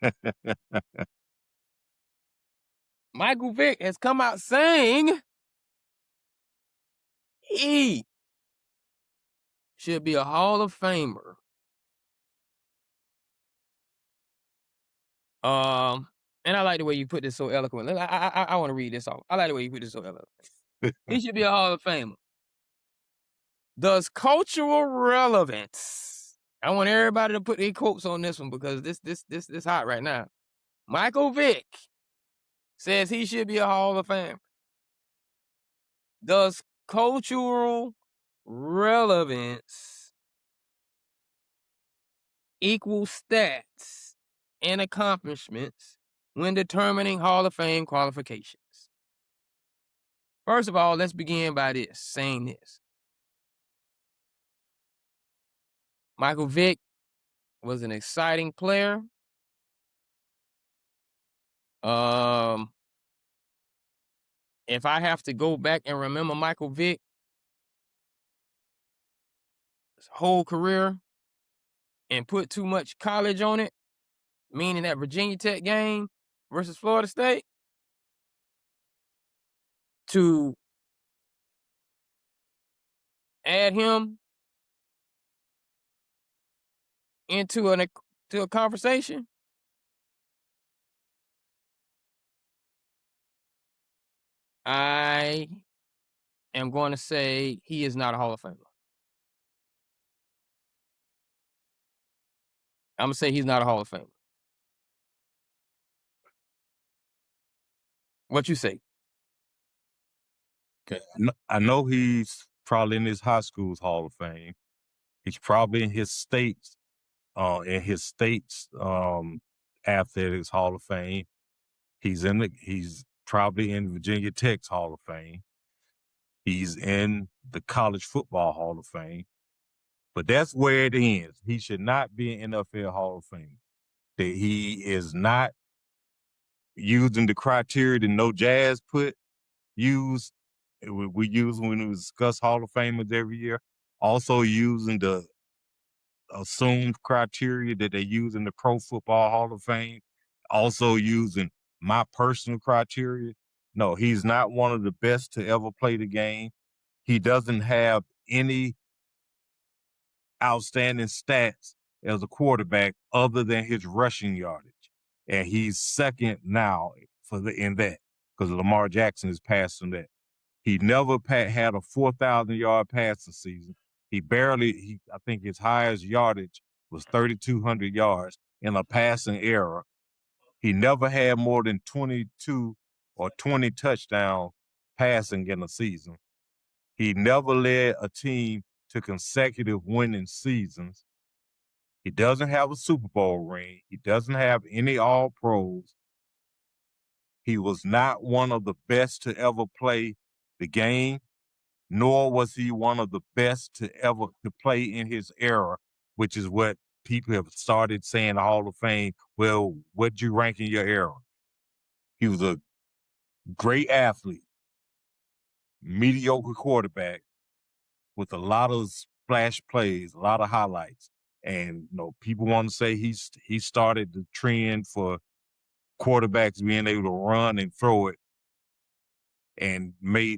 huh? Michael Vick has come out saying he should be a Hall of Famer. And I like the way you put this so eloquently. I want to read this off. I like the way you put this so eloquently. He should be a Hall of Famer. Does cultural relevance? I want everybody to put their quotes on this one because this hot right now. Michael Vick says he should be a Hall of Famer. Does cultural relevance equal stats and accomplishments when determining Hall of Fame qualifications? First of all, let's begin by saying this. Michael Vick was an exciting player. If I have to go back and remember Michael Vick's whole career and put too much college on it, meaning that Virginia Tech game versus Florida State, to add him into a conversation, I am going to say he is not a Hall of Famer. I'm going to say he's not a Hall of Famer. What you say? Okay. I know he's probably in his high school's Hall of Fame. He's probably in his state's athletics Hall of Fame. He's probably in Virginia Tech's Hall of Fame. He's in the College Football Hall of Fame. But that's where it ends. He should not be an NFL Hall of Fame. That he is not using the criteria that No Jazz we use when we discuss Hall of Famers every year. Also using the assumed criteria that they use in the Pro Football Hall of Fame. Also using my personal criteria. No, he's not one of the best to ever play the game. He doesn't have any outstanding stats as a quarterback other than his rushing yardage. And he's second now in that because Lamar Jackson is passing that. He never had a 4,000-yard passing season. I think his highest yardage was 3,200 yards in a passing era. He never had more than 22 or 20 touchdowns passing in a season. He never led a team to consecutive winning seasons. He doesn't have a Super Bowl ring. He doesn't have any All-Pros. He was not one of the best to ever play the game. nor was he one of the best to ever to play in his era, which is what people have started saying the Hall of Fame. Well, what'd you rank in your era? He was a great athlete, mediocre quarterback with a lot of splash plays, a lot of highlights. And people want to say he started the trend for quarterbacks being able to run and throw it, and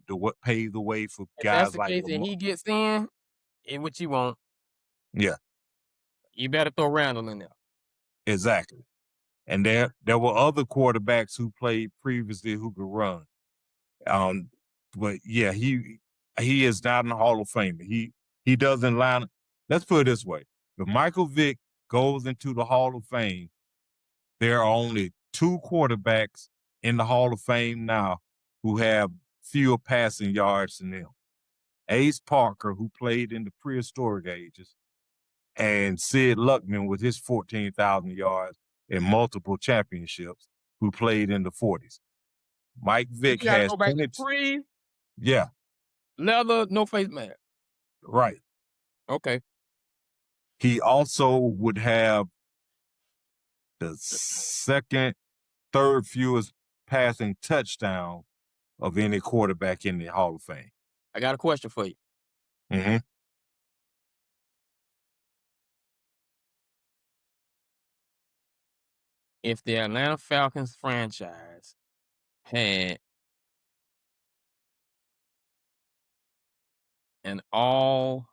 what paved the way for If that's guys the like case and Lamar. he gets in what you want, Yeah, you better throw Randall in there. exactly. And there were other quarterbacks who played previously who could run. But yeah, he is not in the Hall of Fame. He doesn't line. Let's put it this way: if Michael Vick goes into the Hall of Fame, there are only two quarterbacks in the Hall of Fame now who have fewer passing yards than him. Ace Parker, who played in the prehistoric ages, and Sid Luckman with his 14,000 yards and multiple championships, who played in the 40s. Mike You Vick gotta has go back to 20. free, Yeah, leather, no face mask. right. Okay. He also would have the second, third fewest passing touchdown of any quarterback in the Hall of Fame. I got a question for you. Mm-hmm. If the Atlanta Falcons franchise had an all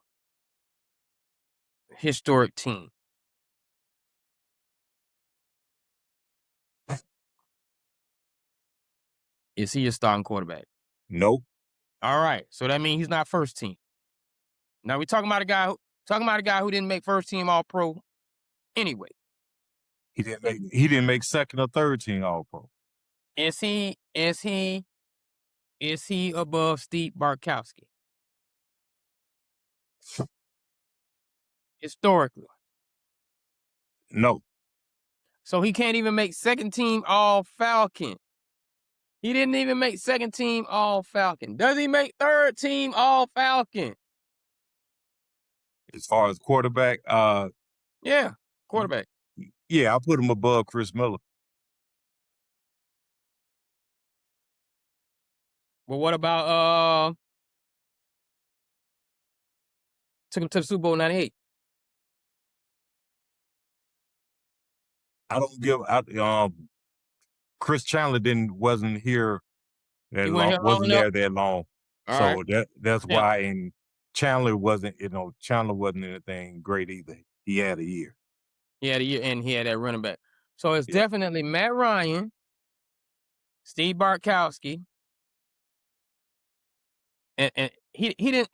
historic team, is he a starting quarterback? Nope. All right. So that means he's not first team. Now we're talking about a guy who didn't make first team all pro anyway. He didn't make second or third team All Pro. Is he above Steve Bartkowski? Historically. No. So he can't even make second team all Falcon. He didn't even make second team all Falcon. Does he make third team all Falcon? As far as quarterback, Yeah, quarterback. yeah, I put him above Chris Miller. Well, what about took him to the Super Bowl '98? I don't give out. Chris Chandler wasn't here that He went long. here long Wasn't enough. there that long. All right. So that's Now, why. And Chandler wasn't. Chandler wasn't anything great either. He had a year. he had a year and he had that running back. So it's Yeah. definitely Matt Ryan, Steve Bartkowski, and he didn't.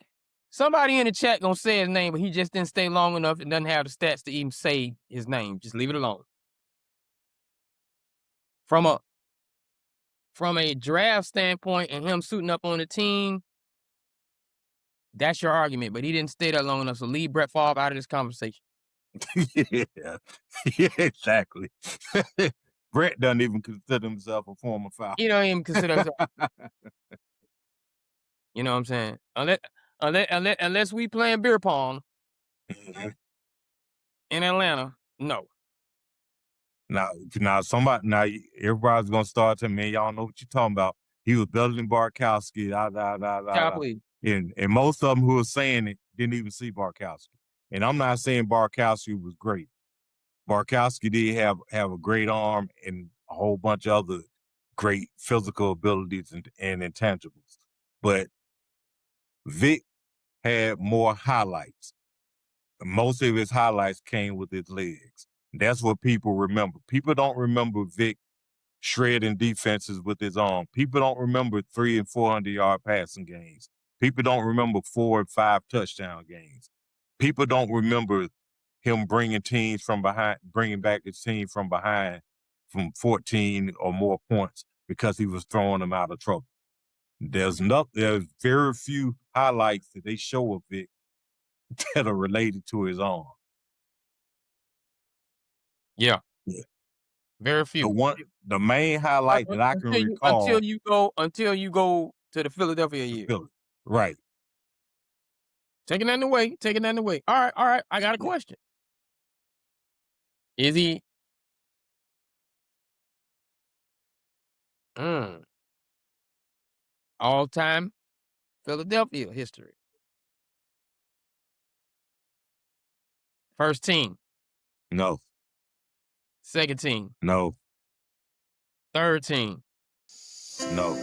Somebody in the chat gonna say his name, but he just didn't stay long enough and doesn't have the stats to even say his name. Just leave it alone. From a draft standpoint and him suiting up on the team, that's your argument. But he didn't stay that long enough. So leave Brett Favre out of this conversation. Yeah. Yeah. Exactly. Brett doesn't even consider himself a former Falcon. He don't even consider himself. You know what I'm saying? Unless we playing beer pong Mhm. in Atlanta, no. Now, everybody's gonna start telling me, y'all know what you're talking about. He was better than Barkowski, da da da da Child, da. please. And most of them who are saying it didn't even see Barkowski. And I'm not saying Barkowski was great. Barkowski did have a great arm and a whole bunch of other great physical abilities and intangibles. But Vic had more highlights. Most of his highlights came with his legs. That's what people remember. People don't remember Vic shredding defenses with his arm. People don't remember 300 and 400-yard passing games. People don't remember 4 and 5 touchdown games. People don't remember him bringing back his team from behind from 14 or more points because he was throwing them out of trouble. There's very few highlights that they show of Vic that are related to his arm. Yeah. Yeah. Very few. The main highlight that I can recall. Until you go to the Philadelphia year. Right. Taking that away. Taking that away. All right. I got a question. Is he? All-time Philadelphia history. First team, No, second team, no, third team. no.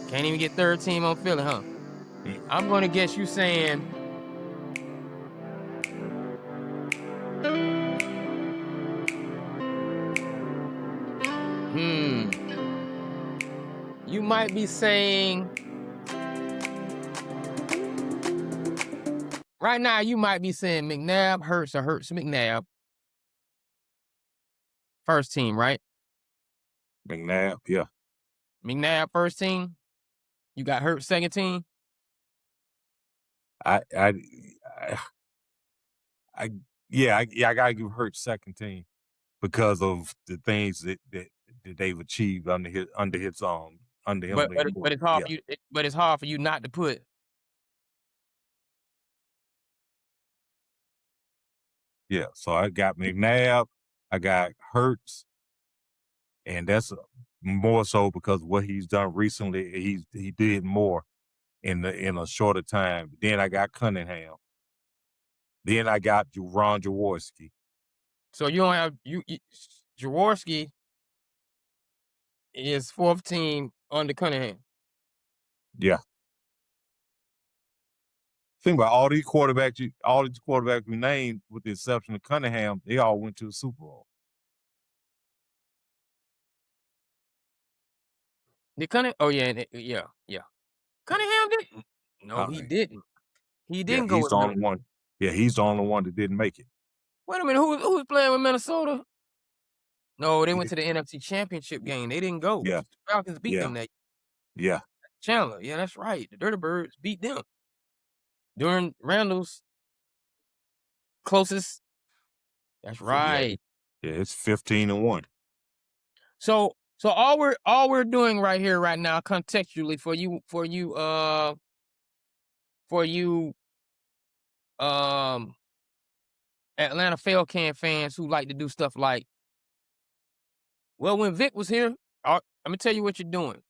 Can't even get third team on Philly, huh? Mm. I'm gonna guess you saying, you might be saying right now. You might be saying McNabb, Hurts, or Hurts, McNabb. First team, right? McNabb, yeah. McNabb first team. You got Hurts second team. I, I, I, I I gotta give Hurt second team because of the things that they've achieved under his under him But but, being but it's hard for you. But it's hard for you not to put. yeah. So I got McNabb, I got Hurts, and that's more so because what he's done recently. He did more in a shorter time. Then I got Cunningham. Then I got Ron Jaworski. So you don't have Jaworski is fourth team under Cunningham. Yeah. Think about all these quarterbacks we named, with the exception of Cunningham, they all went to the Super Bowl. Did Cunningham? Oh yeah. Cunningham did. No, he didn't. He Yeah, didn't go he's with the only Minnesota. one. Yeah, he's the only one that didn't make it. Wait a minute, who was playing with Minnesota? No, they went to the NFC Championship game. They didn't go. Yeah, The Falcons beat yeah, them that yeah. Chandler. Yeah, that's right. The Dirty Birds beat them during Randall's closest. That's Yeah, right. yeah. It's 15-1. So all we're doing right here, right now, contextually for you Atlanta Falcon fans who like to do stuff like, well, when Vic was here, let me tell you what you're doing.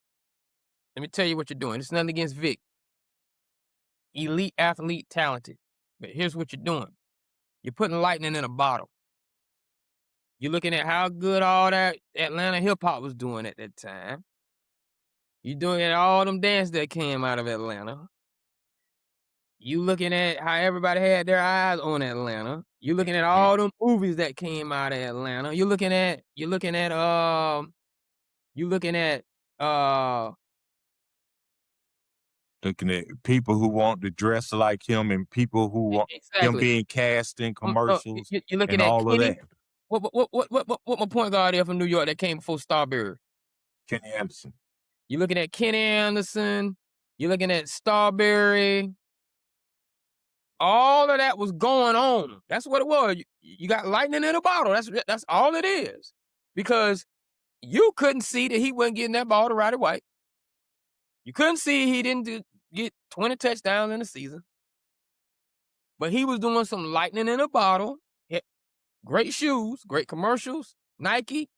It's nothing against Vic. Elite athlete, talented. But here's what you're doing. You're putting lightning in a bottle. You're looking at how good all that Atlanta hip hop was doing at that time. You're doing it all them dances that came out of Atlanta. You looking at how everybody had their eyes on Atlanta. You're looking at all them movies that came out of Atlanta. You're looking at Looking at people who want to dress like him and people who want him exactly. being cast in commercials You're looking and at all of Kenny. that. What my point guard there from New York that came before Starberry? Kenny Anderson. You're looking at Kenny Anderson. You're looking at Starberry. All of that was going on. That's what it was. You got lightning in a bottle. That's all it is. Because you couldn't see that he wasn't getting that ball to Roddy White. You couldn't see he didn't get 20 touchdowns in the season. But he was doing some lightning in a bottle. Great shoes, great commercials, Nike,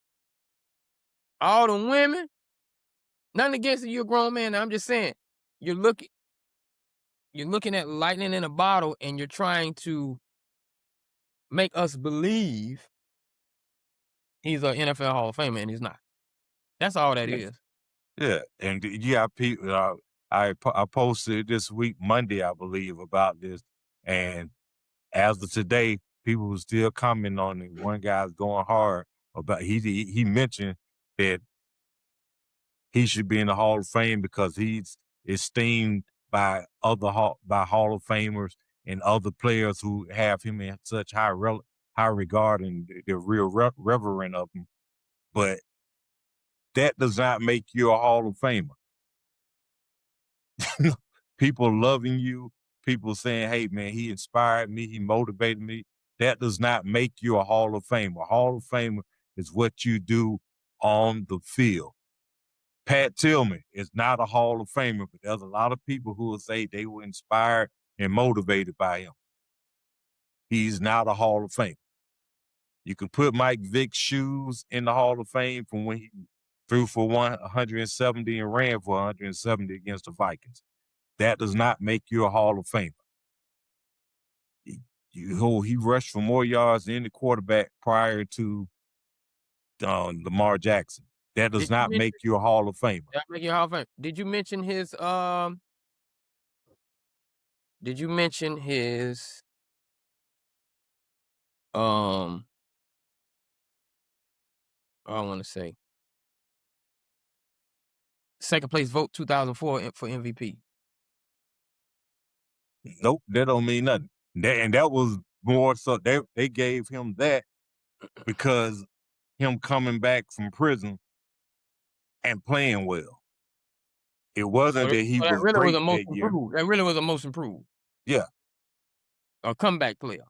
all the women. Nothing against you, a grown man. I'm just saying, you're looking at lightning in a bottle, and you're trying to make us believe he's an NFL Hall of Famer, and he's not. That's all that is. Yeah, and you got people. I posted this week, Monday, I believe, about this, and as of today, people were still commenting on it. One guy's going hard about he mentioned that he should be in the Hall of Fame because he's esteemed by Hall of Famers and other players who have him in such high regard, and they're real reverent of him. But that does not make you a Hall of Famer. People loving you, people saying, "Hey, man, he inspired me, he motivated me." That does not make you a Hall of Famer. A Hall of Famer is what you do on the field. Pat Tillman is not a Hall of Famer, but there's a lot of people who will say they were inspired and motivated by him. He's now the Hall of Fame. You can put Mike Vick's shoes in the Hall of Fame from when he threw for 170 and ran for 170 against the Vikings. That does not make you a Hall of Famer. He rushed for more yards than any quarterback prior to Lamar Jackson. That does not make you a Hall of Famer. That make you a Hall of Fame. Did you mention his I want to say second place vote 2004 for MVP? Nope, that don't mean nothing. That was more so they gave him that because him coming back from prison and playing well. It wasn't that he So that was really was great the most that year. improved. That really was the most improved. Yeah, A comeback player.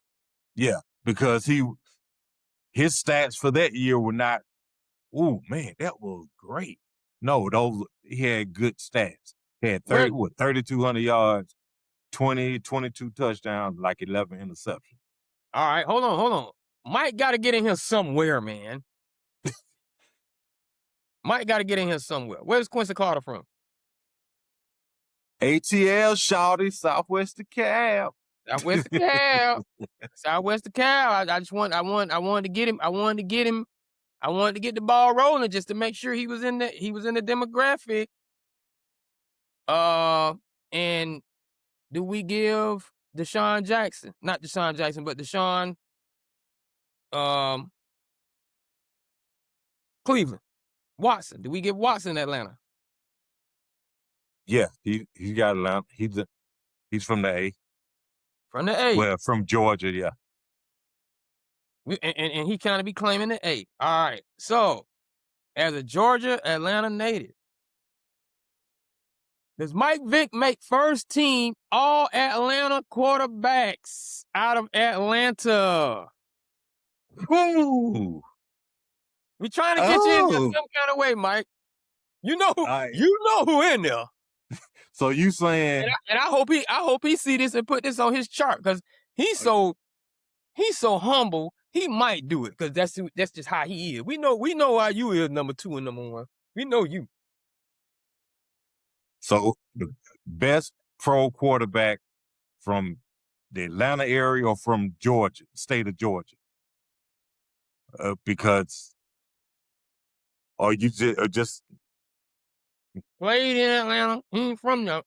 yeah, because his stats for that year were not, oh man, that was great. No, he had good stats. He had 3,200 yards, 22 touchdowns, like 11 interceptions. All right, hold on. Mike got to get in here somewhere, man. Mike got to get in here somewhere. Where's Quincy Carter from? ATL, Shawty, Southwest DeKalb. Southwest DeKalb. Southwest DeKalb. I wanted to get him. I wanted to get the ball rolling just to make sure he was in the demographic. And do we give Deshaun Jackson, not Deshaun Jackson, but Deshaun Cleveland, Watson? Do we give Watson Atlanta? Yeah, he got Atlanta. He's from the A. From the A. Well, from Georgia, yeah. And he kind of be claiming the A. All right. So, as a Georgia Atlanta native, does Mike Vick make first team all Atlanta quarterbacks out of Atlanta? Ooh. We trying to get you in there some kind of way, Mike. You know who in there. So you saying? And I hope he see this and put this on his chart because he's so humble. He might do it because that's just how he is. We know how you is number 2 and number 1. We know you. So the best pro quarterback from the Atlanta area or from Georgia, state of Georgia, because or you just played in Atlanta. He ain't from there.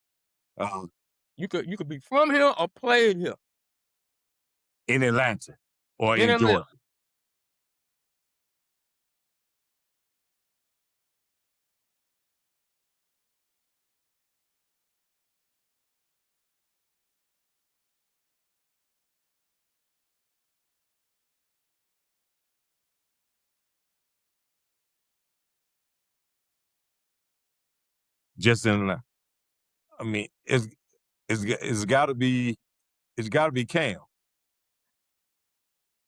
You could be from here or played here. In Atlanta or in Georgia. Just in Atlanta. I mean, it's got to be Cam.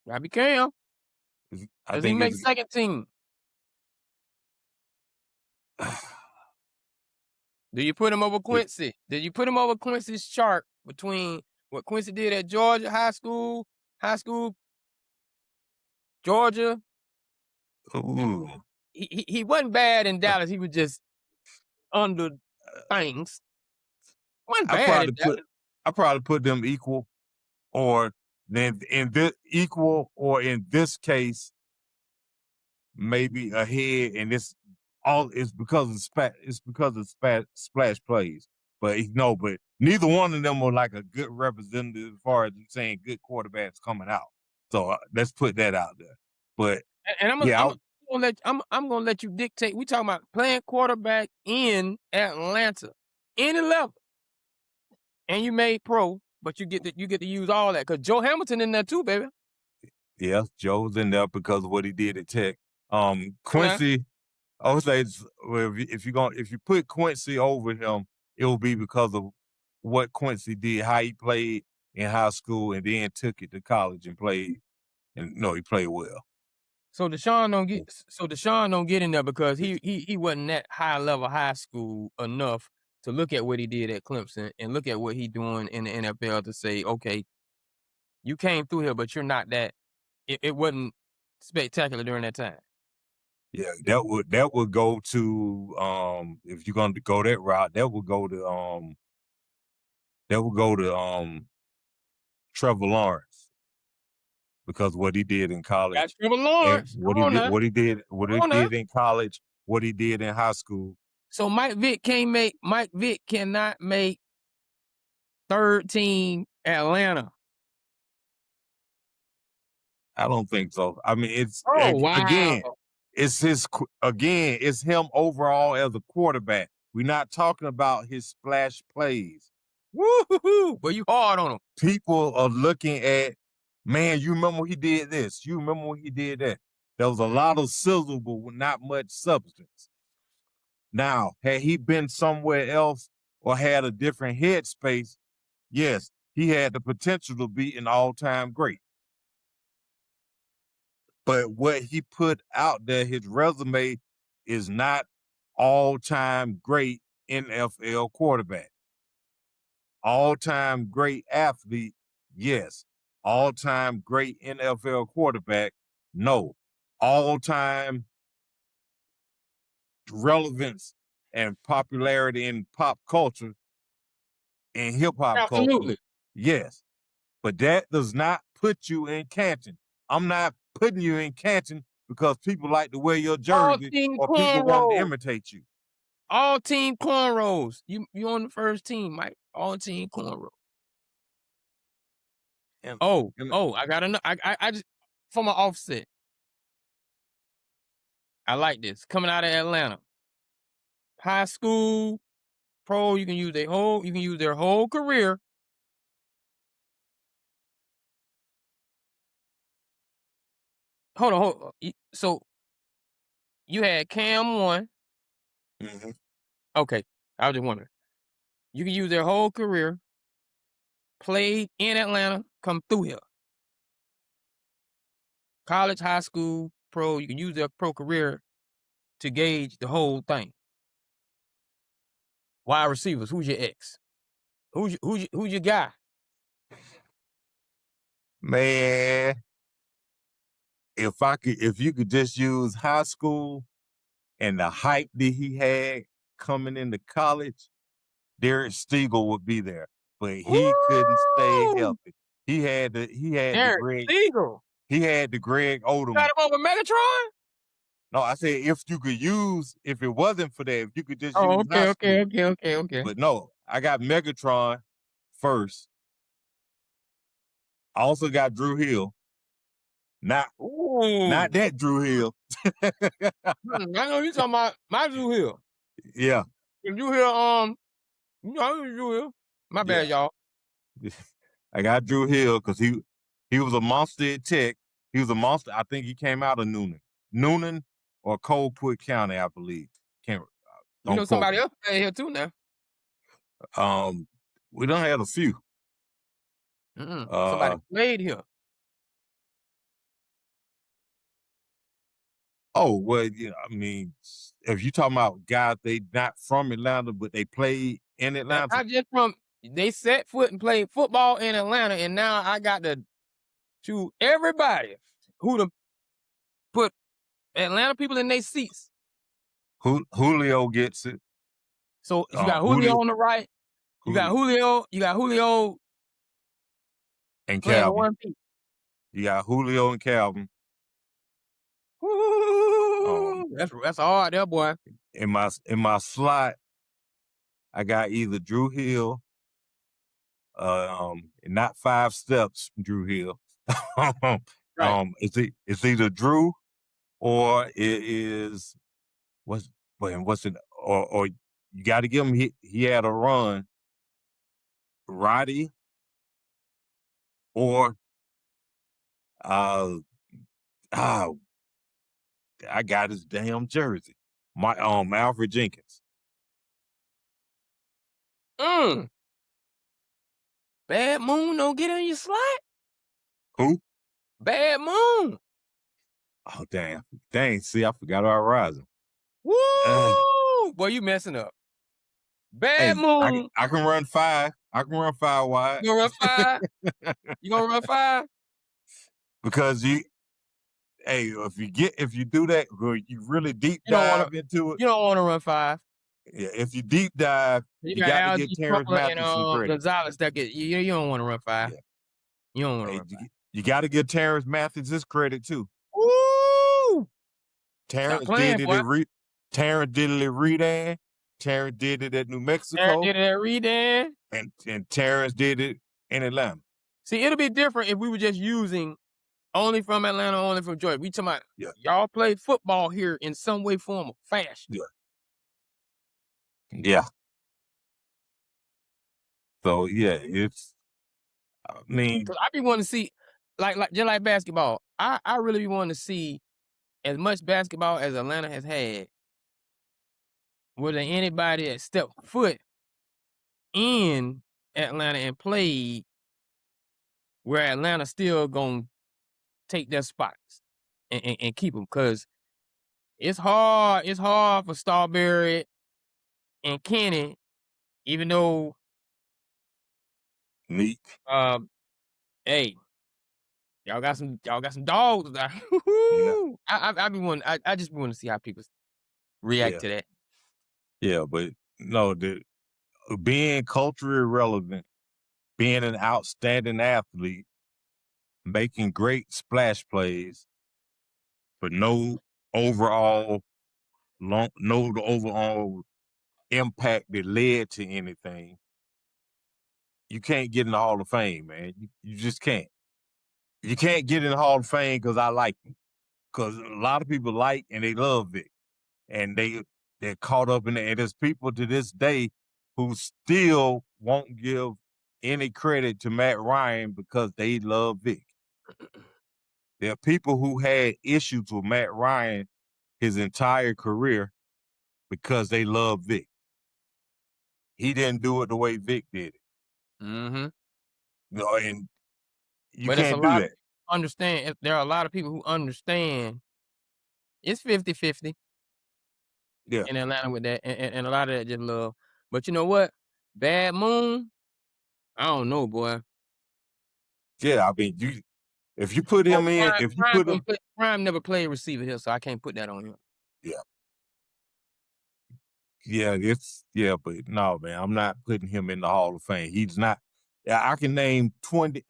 Gotta be Cam. Does he make second team? Do you put him over Quincy? Did you put him over Quincy's chart between what Quincy did at Georgia high school, Georgia? Ooh. He wasn't bad in Dallas. He was just under things. Wasn't bad in Dallas. I probably put them equal, or then in this equal, or in this case, maybe ahead. And it's because of splash plays. But but neither one of them are like a good representative as far as saying good quarterbacks coming out. So let's put that out there. But I'm gonna let you dictate. We talking about playing quarterback in Atlanta, any level, and you made pro, but you get to use all that because Joe Hamilton in there too, baby. Yeah, Joe's in there because of what he did at Tech. Quincy, I would say if you put Quincy over him, it will be because of what Quincy did, how he played in high school, and then took it to college and played. And he played well. So Deshaun don't get in there because he wasn't that high level high school enough to look at what he did at Clemson and look at what he doing in the NFL to say, okay, you came through here, but you're not that. It wasn't spectacular during that time. Yeah, that would go to if you're gonna go that route, that would go to Trevor Lawrence because what he did in Got college Trevor and Lawrence. Come on now. what Come he on now. did in college, what he did in high school. So Mike Vick cannot make third team Atlanta. I don't think so. I mean, Oh wow. it's him overall as a quarterback. We're not talking about his splash plays. Woo-hoo-hoo. But you hard on him. People are looking at, man, you remember when he did this? You remember when he did that? There was a lot of sizzle, but not much substance. Now, had he been somewhere else or had a different headspace, yes, he had the potential to be an all-time great. But what he put out there, his resume is not all-time great NFL quarterback. All-time great athlete, yes. All-time great NFL quarterback, no. All-time relevance and popularity in pop culture and hip hop culture, Absolutely. yes. But that does not put you in Canton. I'm not putting you in Canton because people like to wear your All jersey team or people want to cornrows. imitate you. All team cornrows. You on the first team, Mike. All team cornrows. And, Oh, and I got enough. I just for my offset. I like this. Coming out of Atlanta. High school, pro, you can use their whole career. Hold on. So you had Cam 1. mhm. Okay. I was just wondering. You can use their whole career, played in Atlanta, come through here. College, high school, pro, you can use their pro career to gauge the whole thing. Wide receivers, who's your ex? Who's your guy? Man, if you could just use high school and the hype that he had coming into college, Derek Stegall would be there. But he couldn't stay Woo! healthy. He had Derek Siegel. the Greg Got Odom. him over Megatron? No, I said if it wasn't for that, if you could just Oh, use high school. okay. But no, I got Megatron first. I also got Drew Hill. Not Ooh. not that Drew Hill. I know you talking about my Drew Hill. Yeah, If you hear, you know Drew Hill. My bad, yeah. y'all. I got Drew Hill because he was a monster at Tech. He was a monster. I think he came out of Noonan or Colquitt County, I believe. Can't You know don't quote somebody me. else played here too now. Um, we done had a few. Somebody Uh, played here. oh well, I mean, if you talking about guys they not from Atlanta but they played in Atlanta, Not just from they set foot and played football in Atlanta, and now I got to choose everybody who to put Atlanta people in their seats. Julio gets it. So you got Julio Julio, on the right. Julio You got Julio and playing the Calvin. 1 piece. You got Julio and Calvin. Woo! That's hard there, boy. In my slot, I got either Drew Hill, not 5 steps, Drew Hill. Right. It's either Drew or it is what's it or you got to give him he had a run, Roddy or uh ah I got his damn jersey, my Alfred Jenkins. Mm. Bad Moon don't get in your slot. Who? Bad Moon. Oh dang! See, I forgot about Rising. Woo! Boy, you messing up. Bad Hey, Moon. I can run 5. I can run 5 wide. You gonna run 5? You gonna run 5? Because if you do that, you really deep You don't wanna dive into it. you don't wanna run 5. Yeah, if you deep dive, You you got got to give Algie Terrence Crumpler and Matthews some credit. Gonzalez that get you don't wanna run 5. Yeah. You don't wanna Hey, run 5. you got to give Terrence Matthews his credit too. Woo! Stop Terrence playing, did it boy. Terrence did it at Redan. Terrence did it at New Aaron Mexico, did it at Redan. and Terrence did it in Atlanta. See, it'll be different if we were just using only from Atlanta, only from Georgia. We talking about Yeah, y'all play football here in some way, form, or fashion. yeah, yeah. So yeah, I mean, Cause I be wanting to see, like just like basketball. I really be wanting to see as much basketball as Atlanta has had. Whether anybody that stepped foot in Atlanta and played where Atlanta still gonna take their spots and keep them. Cause it's hard. It's hard for Starberry and Kenny, even though Meek. um, hey, y'all got some dogs. Yeah, I be wanting, I just want to see how people react yeah, to that. yeah. But no, being culturally relevant, being an outstanding athlete, making great splash plays, but no overall impact that led to anything. You can't get in the Hall of Fame, man. You just can't. You can't get in the Hall of Fame because I like him. Because a lot of people like and they love Vic, and they're caught up in it. And there's people to this day who still won't give any credit to Matt Ryan because they love Vic. There are people who had issues with Matt Ryan his entire career because they love Vic. He didn't do it the way Vic did it. Mm-hmm. And you But it's a can't do lot of that. understand. There are a lot of people who understand it's 50-50 Yeah. in Atlanta with that, and a lot of that just love. But you know what? Bad Moon, I don't know, boy. Yeah. I mean, if you put Oh, him in, if you put him, Prime never played receiver here, so I can't put that on him. yeah, but no, man, I'm not putting him in the Hall of Fame. He's not. Yeah, I can name 30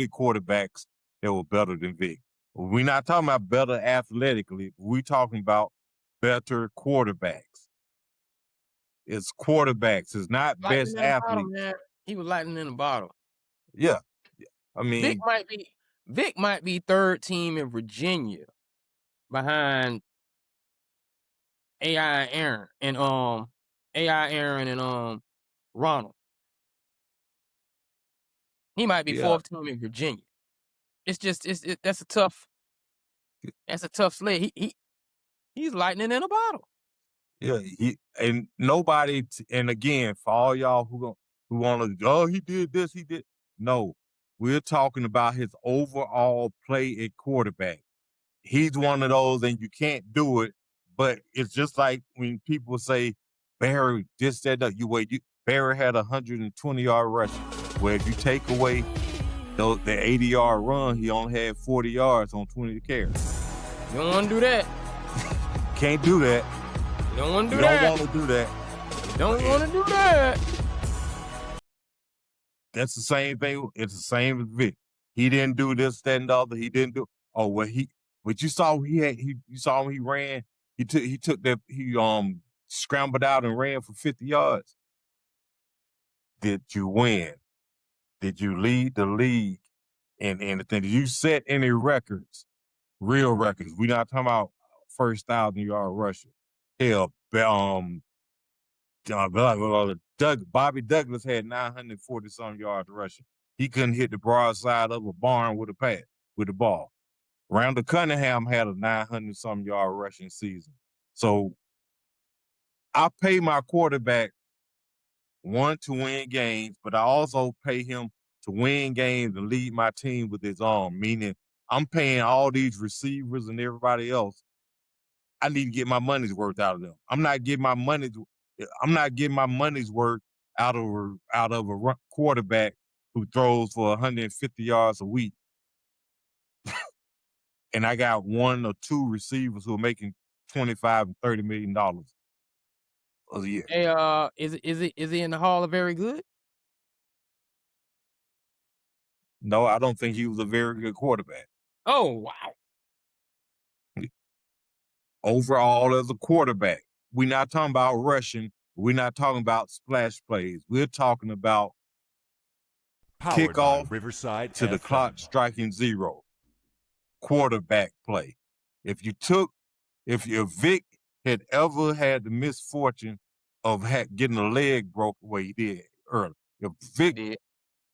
quarterbacks that were better than Vic. We're not talking about better athletically. We're talking about better quarterbacks. It's quarterbacks. It's not Lightning best in a bottle, athletes. man. He was lightning in a bottle. Yeah. I Vic mean, might be third team in Virginia behind AI Aaron and Ronald. He might be yeah, fourth team in Virginia. It's just that's a tough sled. He's lightning in a bottle. yeah. And nobody. And again, for all y'all who want to, oh, he did this, he did. No, we're talking about his overall play at quarterback. He's one of those, and you can't do it. But it's just like when people say Barry just said that Barry had 120-yard rushing. Where if you take away the 80-yard run, he only had 40 yards on 20 carries. You don't want to do that. Can't do that. You don't want to You do don't that. want to do that. You don't want to do that. That's the same thing. It's the same as Vic. He didn't do this, that, and the other. He didn't do. Oh, well, but you saw you saw him. He ran. He took that. He scrambled out and ran for 50 yards. Did you win? Did you lead the league in anything? Did you set any records? Real records. We're not talking about first 1,000-yard rusher. Hell, Bobby Douglas had 940-some yards rushing. He couldn't hit the broadside of a barn with the ball. Randall Cunningham had a 900-some yard rushing season. So I pay my quarterback, one, to win games, but I also pay him to win games and lead my team with his arm, meaning I'm paying all these receivers and everybody else. I need to get my money's worth out of them. I'm not getting my money's I'm not getting my money's worth out of a quarterback who throws for 150 yards a week, and I got one or two receivers who are making $25 and $30 million a year. Hey, is he in the Hall of Very Good? No, I don't think he was a very good quarterback. Oh wow. Overall, as a quarterback, we're not talking about rushing. We're not talking about splash plays. We're talking about Powered by kickoff Riverside to the clock FM. striking zero. Quarterback play. If Vic had ever had the misfortune of getting a leg broke the way he did early, if Vic Yeah.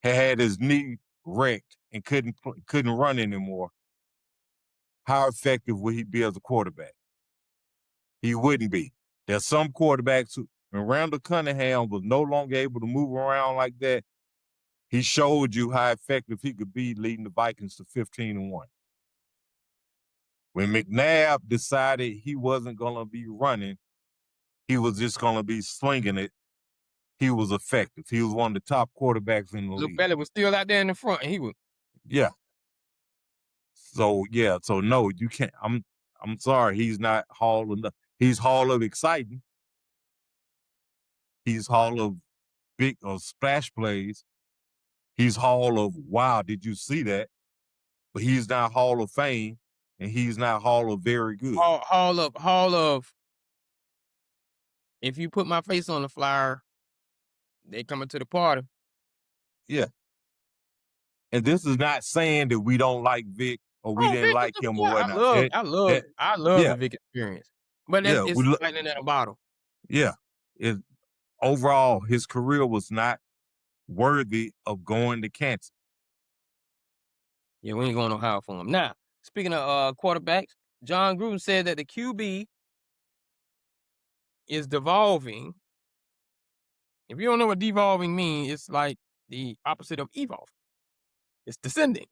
had his knee wrecked and couldn't run anymore, how effective would he be as a quarterback? He wouldn't be. There's some quarterbacks who, when Randall Cunningham was no longer able to move around like that, he showed you how effective he could be leading the Vikings to 15-1. When McNabb decided he wasn't going to be running, he was just going to be slinging it, he was effective. He was one of the top quarterbacks in the Luke league. Belly was still out there in the front, and he was. Yeah. So no, you can't. I'm sorry, he's not Hall of. He's Hall of exciting. He's Hall of big splash plays. He's Hall of wow, did you see that? But he's not Hall of Fame, and he's not Hall of very good. Hall of. If you put my face on the flyer, they coming to the party. Yeah. And this is not saying that we don't like Vic or we Oh, didn't Vic, like him or yeah, whatnot. I love Yeah, the Vic experience. But yeah, it's lightning in a bottle. yeah. Overall, his career was not worthy of going to Kansas. Yeah, we ain't going no higher for him. Now, speaking of quarterbacks, John Gruden said that the QB is devolving. If you don't know what devolving means, it's like the opposite of evolve. It's descending.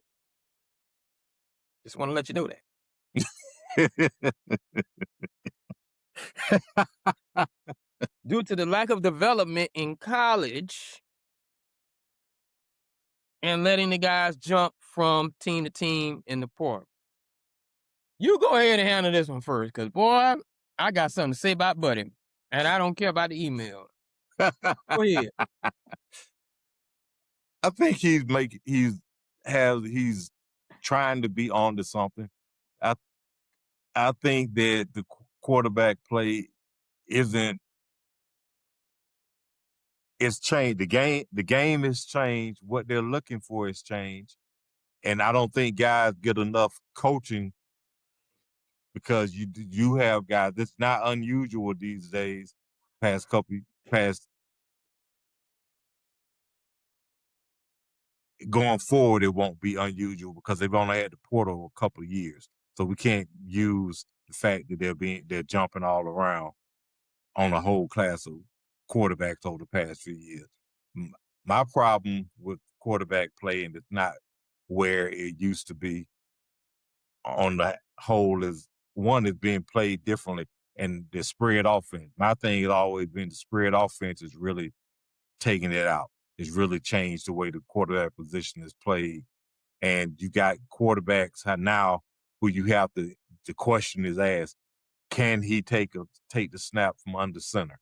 Just want to let you know that. Due to the lack of development in college and letting the guys jump from team to team in the portal. You go ahead and handle this one first, because boy, I got something to say about Buddy, and I don't care about the email. Go ahead. I think he's trying to be onto something. I think that the quarterback play isn't. It's changed. The game has changed. What they're looking for has changed, and I don't think guys get enough coaching because you have guys. It's not unusual these days. Past going forward, it won't be unusual because they've only had the portal a couple of years. So we can't use the fact that they're jumping all around on a whole class of quarterbacks over the past few years. My problem with quarterback play, and it's not where it used to be on the whole, is one is being played differently and the spread offense. My thing has always been the spread offense is really taking it out. It's really changed the way the quarterback position is played. And you got quarterbacks now who you have the question is asked, can he take the snap from under center?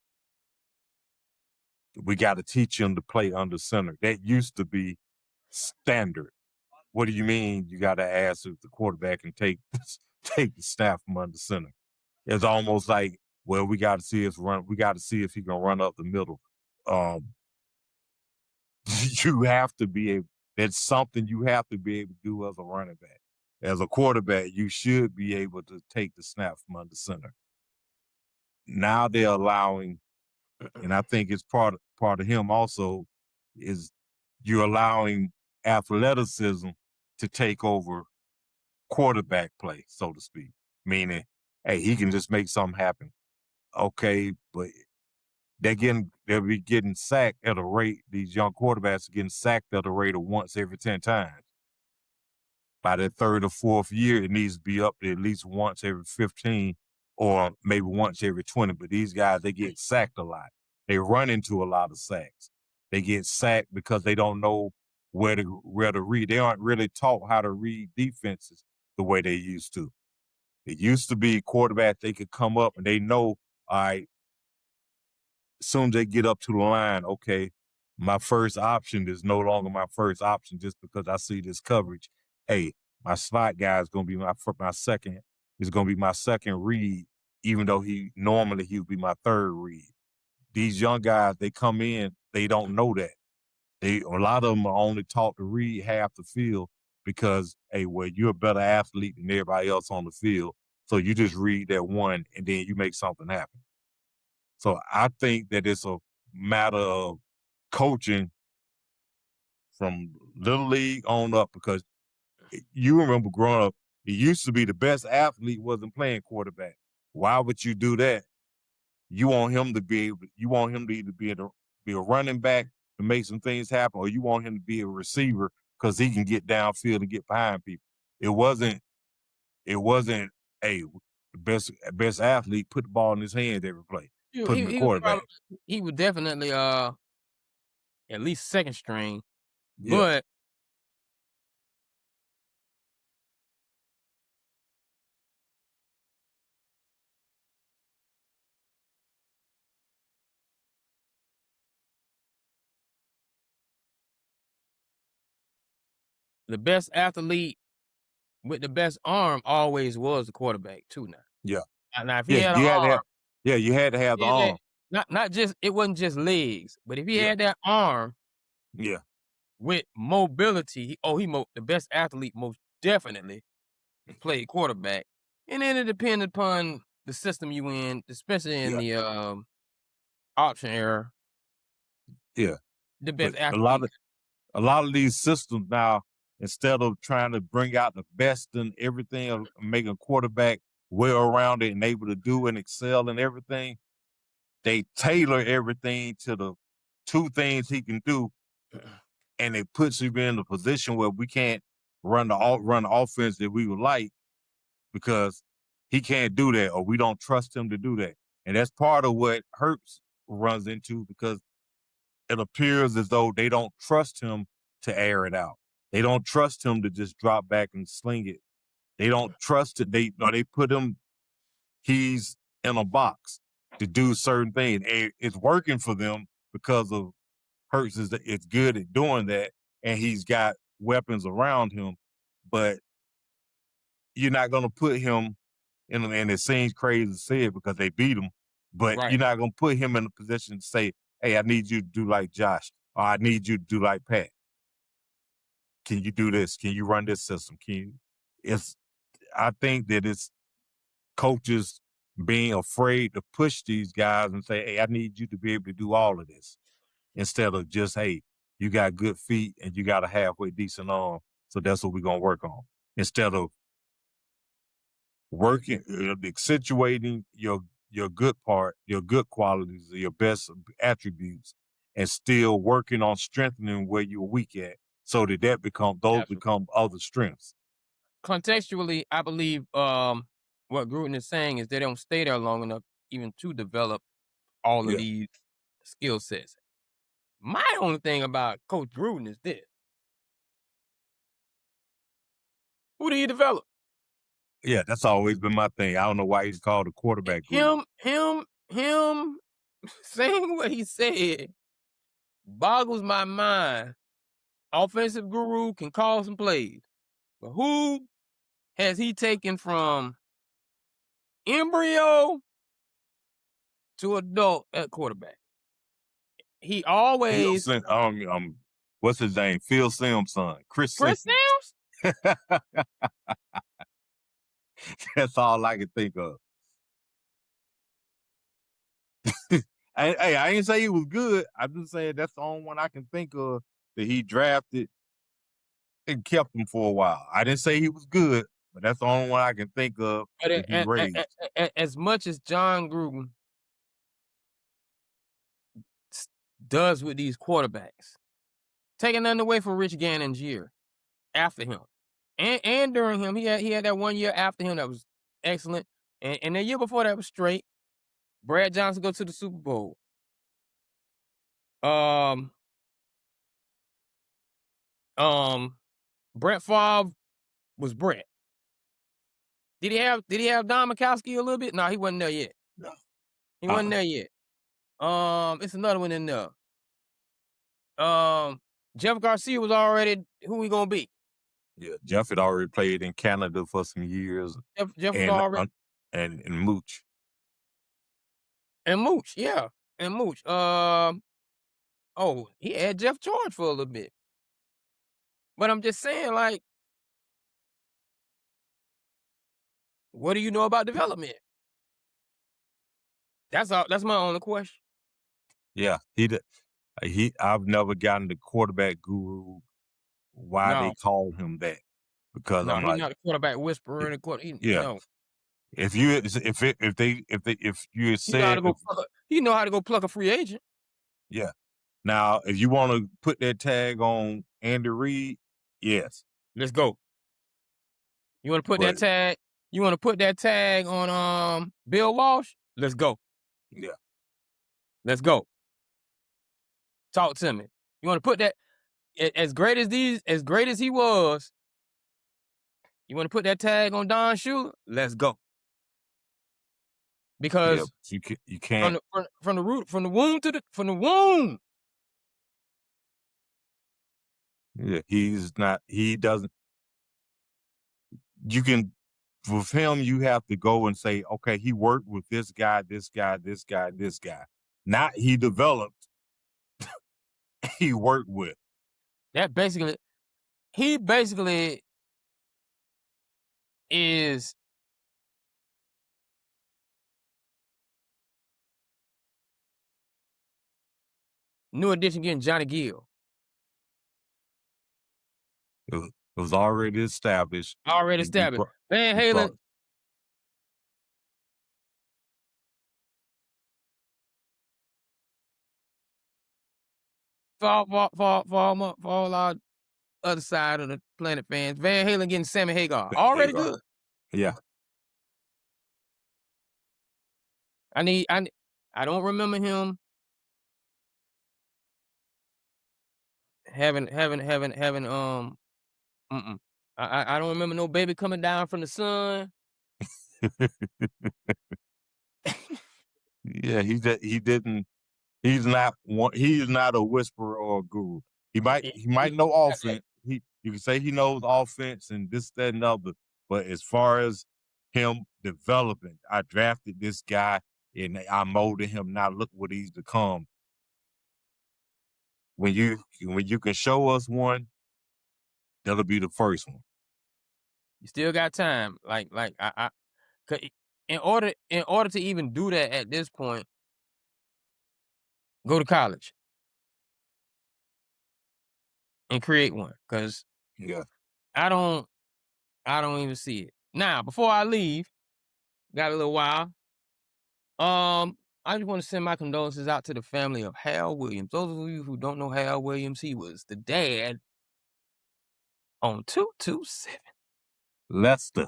We got to teach him to play under center. That used to be standard. What do you mean you got to ask if the quarterback can take the snap from under center? It's almost like, well, we got to see if he can run up the middle. You have to be able. That's something you have to be able to do as a running back. As a quarterback, you should be able to take the snap from under center. Now they're allowing, and I think it's part of him also, is you're allowing athleticism to take over quarterback play, so to speak. Meaning, hey, he can just make something happen. Okay, but they'll be getting sacked at a rate. These young quarterbacks are getting sacked at a rate of once every 10 times. By their third or fourth year, it needs to be up to at least once every 15 or maybe once every 20. But these guys, they get sacked a lot. they run into a lot of sacks. They get sacked because they don't know where to read. They aren't really taught how to read defenses the way they used to. It used to be quarterback, they could come up and they know, all right, as soon as they get up to the line, okay, my first option is no longer my first option just because I see this coverage. Hey, my slot guy is going to be my second. Is going to be my second read, even though he would be my third read. These young guys, they come in, they don't know that. A lot of them are only taught to read half the field because, hey, well, you're a better athlete than everybody else on the field, so you just read that one and then you make something happen. So I think that it's a matter of coaching from little league on up, because you remember growing up, it used to be the best athlete wasn't playing quarterback. Why would you do that? You want him to either be a running back to make some things happen, or you want him to be a receiver because he can get downfield and get behind people. It wasn't, hey, the best athlete put the ball in his hand every play. Put him in He was quarterback. he was definitely at least second string, Yeah. but the best athlete with the best arm always was the quarterback too. Yeah. Now if he Yeah. had an You had to have, arm, yeah, you had to have the he had arm. not just, it wasn't just legs, but if he Yeah. had that arm Yeah. with mobility, the best athlete most definitely played quarterback. And then it depended upon the system you in, especially in Yeah. the option era. Yeah. The But best a lot athlete. of these systems now, instead of trying to bring out the best in everything or make a quarterback well-rounded and able to do and excel in everything, they tailor everything to the two things he can do, and it puts him in a position where we can't run the offense that we would like because he can't do that, or we don't trust him to do that. And that's part of what Hurts runs into, because it appears as though they don't trust him to air it out. They don't trust him to just drop back and sling it. They don't trust it. They put him, he's in a box to do certain things. And it's working for them because of Hurts it's good at doing that, and he's got weapons around him. But you're not going to put him in, and it seems crazy to say it because they beat him, but Right. you're not going to put him in a position to say, hey, I need you to do like Josh, or I need you to do like Pat. Can you do this? Can you run this system? I think that it's coaches being afraid to push these guys and say, hey, I need you to be able to do all of this, instead of just, hey, you got good feet and you got a halfway decent arm, so that's what we're going to work on. Instead of working, accentuating your good part, your good qualities, your best attributes, and still working on strengthening where you're weak at, so that Absolutely. become other strengths. Contextually, I believe what Gruden is saying is they don't stay there long enough even to develop all of Yeah. these skill sets. My only thing about Coach Gruden is this: who do you develop? Yeah, that's always been my thing. I don't know why he's called a quarterback guru. Him saying what he said boggles my mind. Offensive guru can call some plays, but who has he taken from embryo to adult at quarterback? He always What's his name? Phil Sims' son, Chris Chris Sims. Sims. That's all I can think of. I ain't say he was good. I'm just saying that's the only one I can think of that he drafted and kept him for a while. I didn't say he was good, but that's the only one I can think of that he raised. As much as John Gruden does with these quarterbacks, taking nothing away from Rich Gannon's year after him, and during him, he had that 1 year after him that was excellent, and the year before that was straight. Brad Johnson go to the Super Bowl. Um, Brett Favre was Brett. Did he have Don Mikowski a little bit? No, he wasn't there yet. No. He wasn't there yet. It's another one in there. Jeff Garcia was already who we gonna be. Yeah, Jeff had already played in Canada for some years, Jeff was and already and Mooch. and Mooch, yeah, and Mooch. He had Jeff George for a little bit. But I'm just saying, like, what do you know about development? That's all. That's my only question. Yeah, I've never gotten the quarterback guru why they No, call him that, because no, I'm he's like, not a quarterback whisperer and a yeah, no. if you had He know how to said, go he know how to go pluck a free agent. yeah, now if you want to put that tag on Andy Reid, yes, Let's go. You want to put but that tag? You want to put that tag on Bill Walsh? Let's go. yeah, Let's go. Talk to me. You want to put that as great as he was, you want to put that tag on Don Shula? Let's go. yeah, Because you can't, from the womb. yeah, he doesn't. You can, with him, you have to go and say, okay, he worked with this guy, this guy, this guy, this guy. Not he developed, he worked with. He basically is New Edition getting Johnny Gill. It was already established. Already And he established. brought, Van he brought Halen, for all our other side of the planet fans, Van Halen getting Sammy Hagar. Already Hagar. good. Yeah. I don't remember him having I don't remember no baby coming down from the sun. Yeah, he didn't. He's not a whisperer or a guru. He might know offense. You can say he knows offense and this, that, and other. But as far as him developing, I drafted this guy and I molded him. Now look what he's become. When you can show us one, that'll be the first one. You still got time. Like I 'cause in order to even do that at this point, go to college and create one. Cause Yeah. I don't even see it. Now, before I leave, got a little while. I just want to send my condolences out to the family of Hal Williams. Those of you who don't know Hal Williams, he was the dad on 227 Lester.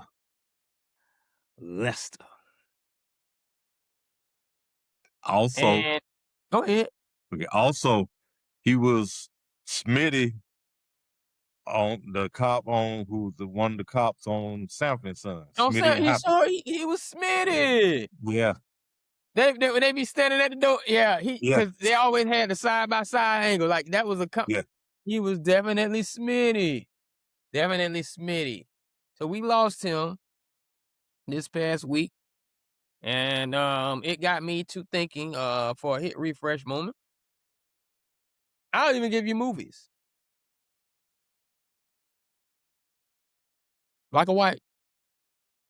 Lester. Also, And go ahead. okay, also he was Smitty on the cop on who's the one of the cops on Sanford and Son. Don't Smitty say and Happy. he was Yeah. Smitty. Yeah. They be standing at the door. Yeah, Yeah. because they always had the side by side angle. Like that was Yeah. he was definitely Smitty. Definitely Smitty. So we lost him this past week. And it got me to thinking for a hit refresh moment. I'll even give you movies. Like a white.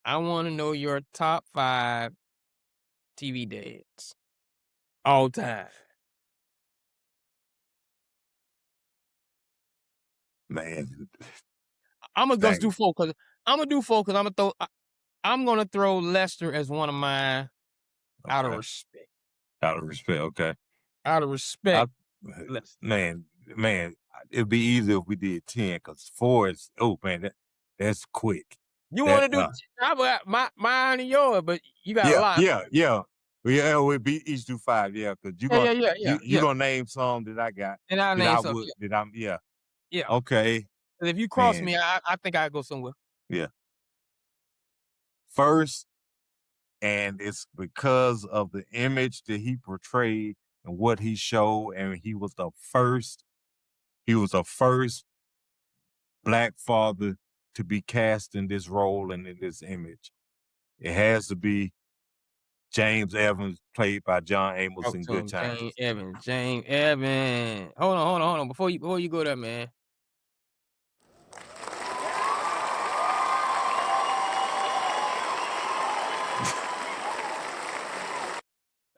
I want to know your top 5 TV dads all time. Man. I'm gonna Dang. do 4 because I'm gonna throw Lester as one of mine out of Okay. respect. Out of respect. Okay. Out of respect, Lester. Man, it'd be easier if we did 10 because 4 is, oh man, that's quick. You That want to do? How about mine and yours? But you got a yeah, lot. yeah, yeah. Yeah, we'll be each do 5. Yeah, because you Yeah. gonna name some that I got And I'll that name I something. would that I'm yeah. Yeah. Okay, 'Cause if you cross man. me, I think I'd go somewhere. Yeah. First, and it's because of the image that he portrayed and what he showed, and he was the first. He was the first Black father to be cast in this role and in this image. It has to be James Evans, played by John Amos Talk in to Good him. James Times. Evans. James Evans. Hold on. Before you go there, man.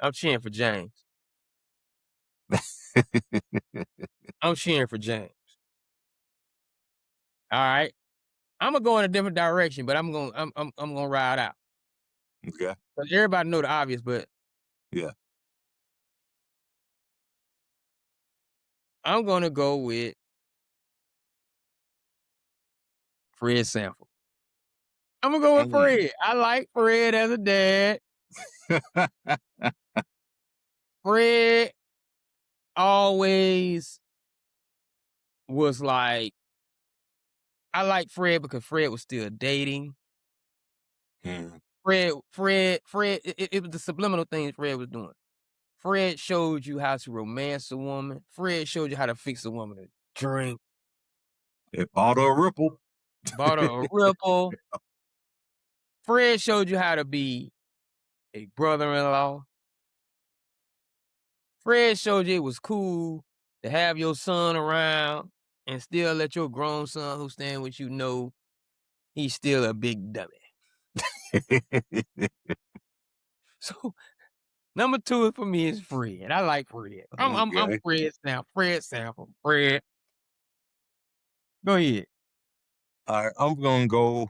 I'm cheering for James. I'm cheering for James. All right. I'm gonna go in a different direction, but I'm gonna ride out. Okay. 'Cause everybody know the obvious, but Yeah. I'm gonna go with Fred Sanford. I'm gonna go with Mm. Fred. I like Fred as a dad. Fred always was like, I like Fred because Fred was still dating. Mm. It was the subliminal things Fred was doing. Fred showed you how to romance a woman. Fred showed you how to fix a woman a drink. It bought a ripple. Bought her a ripple. Fred showed you how to be a brother-in-law. Fred showed you it was cool to have your son around and still let your grown son who's staying with you know he's still a big dummy. So number 2 for me is Fred. I like Fred. I'm Okay. Fred now. Fred Sanford. Fred. Go ahead. All right, I'm gonna go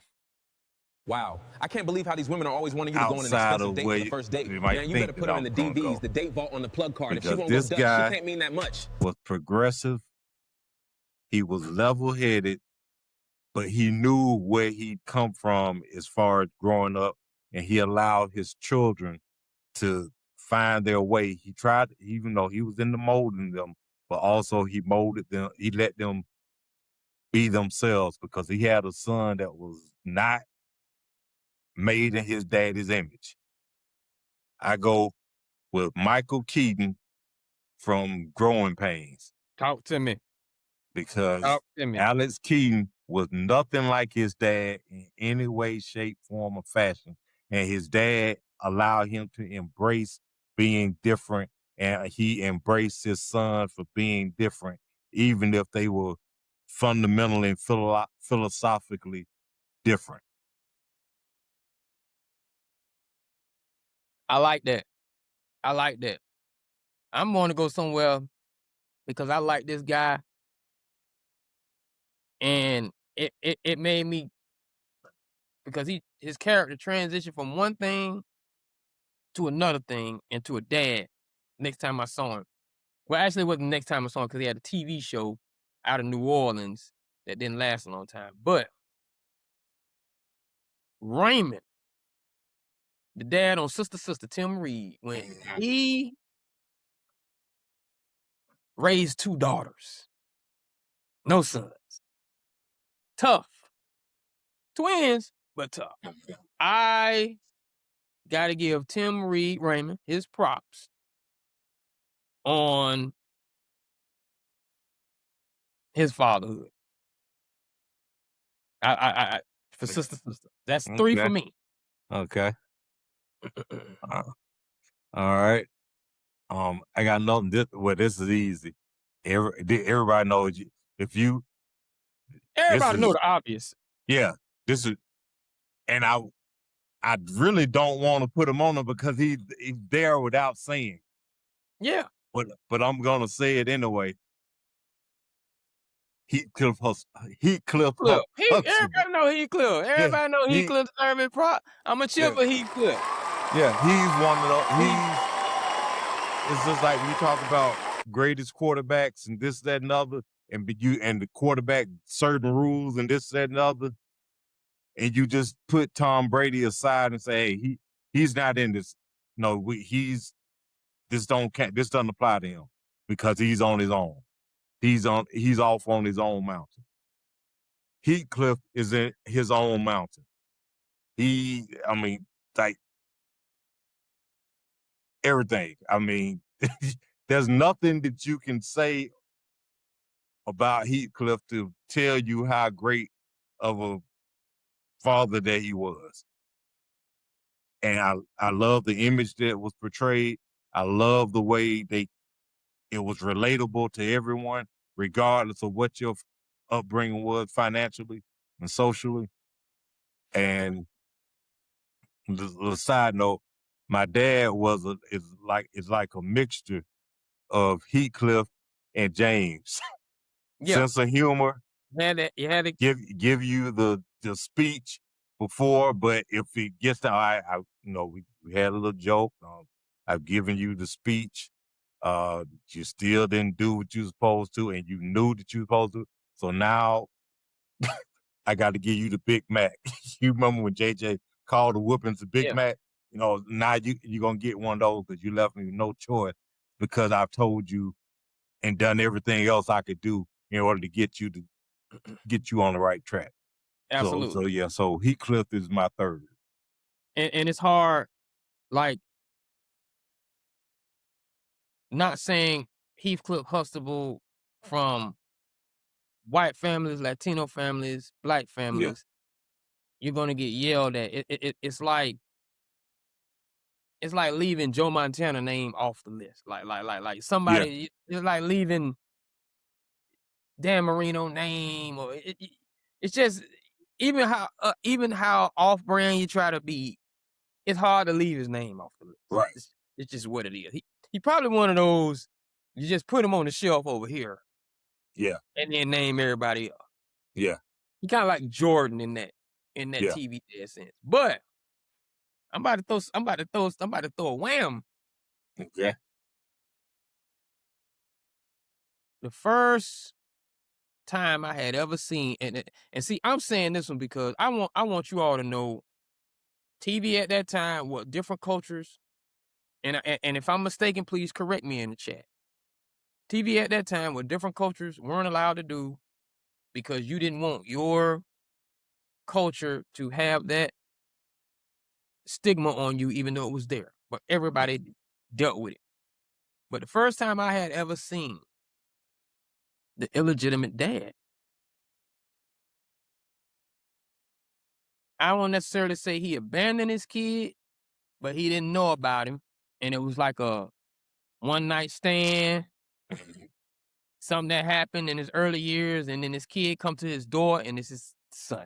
Wow. I can't believe how these women are always wanting you to go on an outside expensive of date where for the first date. you might Man, you better think put that her in I'm the gonna DVs, go, the date vault on the plug card. If she because won't go this Dutch, she guy can't mean that much. was progressive. He was level-headed, but he knew where he'd come from as far as growing up, and he allowed his children to find their way. He tried, even though he was in the molding them, but also he molded them. He let them be themselves because he had a son that was not made in his daddy's image. I go with Michael Keaton from Growing Pains Talk to me. because Talk to me. Alex Keaton was nothing like his dad in any way, shape, form, or fashion. And his dad allowed him to embrace being different, and he embraced his son for being different, even if they were fundamentally and philosophically different. I like that. I like that. I'm going to go somewhere because I like this guy, and it made me because his character transitioned from one thing to another thing and to a dad. Next time I saw him, well, actually, it wasn't the next time I saw him because he had a TV show out of New Orleans that didn't last a long time. But Raymond, the dad on Sister Tim Reed, when he raised 2 daughters, no sons, tough, twins, but tough. I got to give Tim Reed Raymond his props on his fatherhood. I for Sister. That's 3 for Okay. me. Okay. Uh, all right. I got nothing. Well, this is easy. Everybody knows you. If you, this Everybody know is the obvious. yeah. This is, and I really don't want to put him on him because he's there without saying. Yeah, But I'm gonna say it anyway. Heathcliff Cliff. Huxtable. Everybody know Heathcliff. Yeah, Everybody know he Heathcliff deserving prop. I'm a cheer yeah, for Heathcliff. yeah. He's one of those. He It's just like when you talk about greatest quarterbacks and this, that, and other, and the quarterback certain rules and this, that, and other, and you just put Tom Brady aside and say, hey, he's not in this. no, this doesn't apply to him because he's on his own. He's off on his own mountain. Heathcliff is in his own mountain. Like everything. There's nothing that you can say about Heathcliff to tell you how great of a father that he was. And I love the image that was portrayed. I love the way it was relatable to everyone, regardless of what your upbringing was financially and socially. And the side note, my dad is like a mixture of Heathcliff and James. Yeah, Sense of humor, you had to. give you the speech before, but if it gets to we had a little joke. I've given you the speech. You still didn't do what you were supposed to, and you knew that you were supposed to. So now I got to give you the Big Mac. You remember when JJ called the whoopings the Big Yeah, Mac? Now you're gonna get one of those because you left me with no choice because I've told you and done everything else I could do in order to get you on the right track. absolutely. So Heathcliff is my third. And it's hard, like, not saying Heathcliff Huxtable from white families, Latino families, black Yeah, families. You're gonna get yelled at. It's like leaving Joe Montana name off the list. Like yeah, somebody. It's like leaving Dan Marino name, or it's just even how off brand you try to be. It's hard to leave his name off the list. right. It's just what it is. He probably one of those. You just put him on the shelf over here, Yeah, and then name everybody else. yeah, He kind of like Jordan in that yeah. TV dad sense. But I'm about to throw a wham. Okay. The first time I had ever seen, and see, I'm saying this one because I want you all to know, TV at that time, what different cultures, and if I'm mistaken, please correct me in the chat. TV at that time, what different cultures weren't allowed to do because you didn't want your culture to have that stigma on you, even though it was there. But everybody dealt with it. But the first time I had ever seen the illegitimate dad, I won't necessarily say he abandoned his kid, but he didn't know about him. And it was like a one night stand, something that happened in his early years, and then his kid come to his door and it's his son.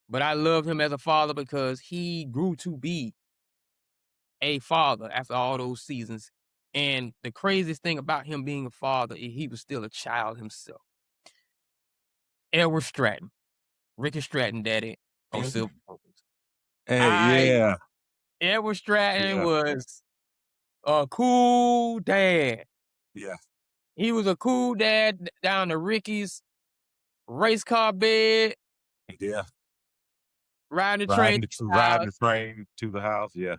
But I love him as a father because he grew to be a father after all those seasons. And the craziest thing about him being a father is he was still a child himself. Edward Stratton, Ricky Stratton daddy on Silver Spoons. Hey, yeah, Edward Stratton yeah, was a cool dad. yeah, He was a cool dad down to Ricky's race car bed, yeah. riding the train to the Riding house. the train to the house. Yeah.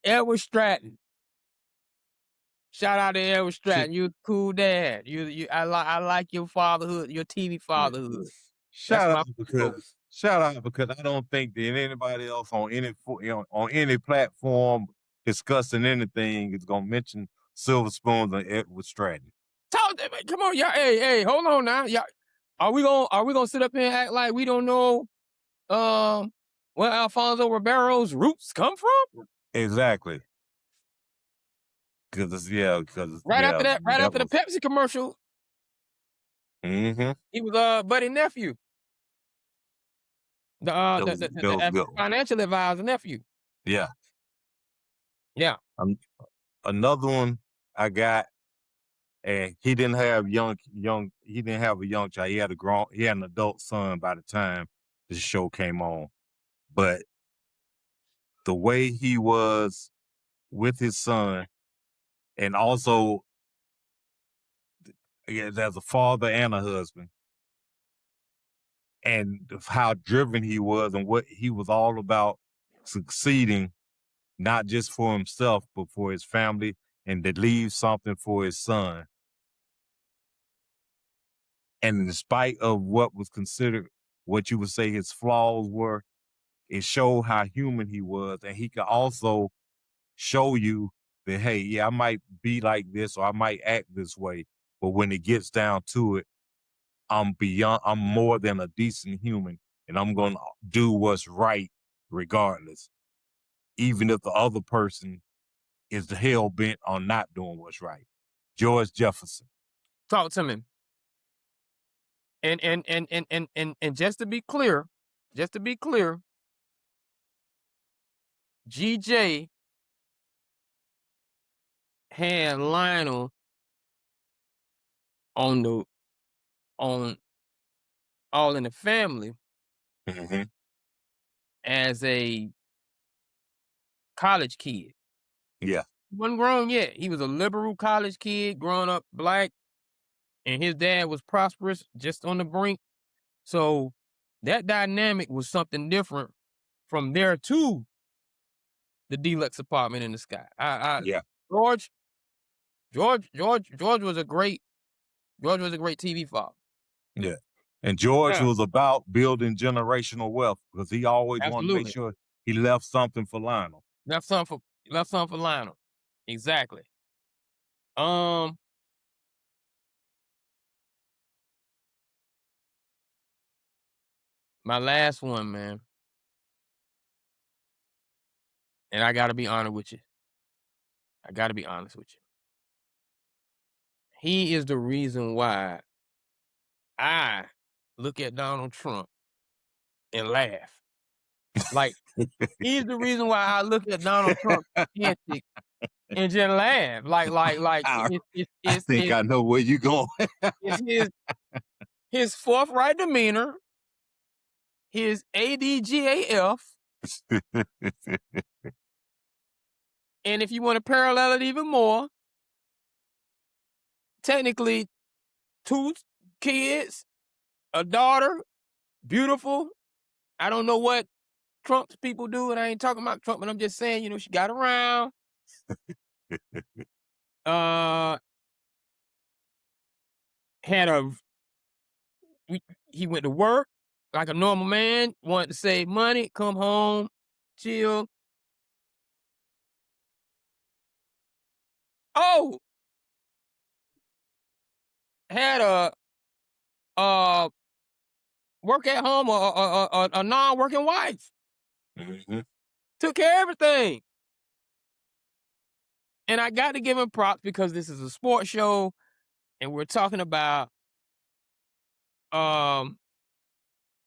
Edward Stratton. Shout out to Edward Shit. Stratton. You a cool dad. I like your fatherhood, your TV Yeah. fatherhood. That's Shout my out because I don't think that anybody else on any platform discussing anything is gonna mention Silver Spoons and Edward Stratton. Come on, y'all. Hey, hold on now. Y'all, are we gonna sit up here and act like we don't know where Alfonso Ribeiro's roots come from? Exactly. Because Right after that, right that after the was. Pepsi commercial, Mm-hmm. he was Buddy nephew. That was good. Financial advisor nephew. Yeah. Yeah. Another one I got, and he didn't have he didn't have a young child. He had an adult son by the time the show came on. But the way he was with his son, and also as a father and a husband, and how driven he was and what he was all about succeeding not just for himself, but for his family, and to leave something for his son. And in spite of what was considered, what you would say his flaws were, it showed how human he was. And he could also show you that, hey, yeah, I might be like this or I might act this way, but when it gets down to it, I'm more than a decent human, and I'm going to do what's right regardless, even if the other person is the hell bent on not doing what's right. George Jefferson. Talk to me. And just to be clear, GJ had Lionel on All in the Family Mm-hmm. as a college kid. Yeah. He wasn't grown yet. He was a liberal college kid growing up black, and his dad was prosperous, just on the brink. So that dynamic was something different from there to the deluxe apartment in the sky. Yeah. George was a great TV father. Yeah. And George Yeah, was about building generational wealth because he always wanted to make absolutely. sure he left something for Lionel. Left something for Lionel. Exactly. My last one, man. And I gotta be honest with you. He is the reason why I look at Donald Trump and laugh. Like, he's the reason why I look at Donald Trump's antics and just laugh. Like I think I know where you're going. it's his forthright demeanor, his ADGAF, and if you want to parallel it even more, technically 2 kids, a daughter, beautiful. I don't know what Trump's people do, and I ain't talking about Trump, but I'm just saying, she got around. He went to work like a normal man, wanted to save money, come home, chill. Oh, had a work at home, a non-working wife. Mm-hmm. Took care of everything. And I got to give him props because this is a sports show and we're talking about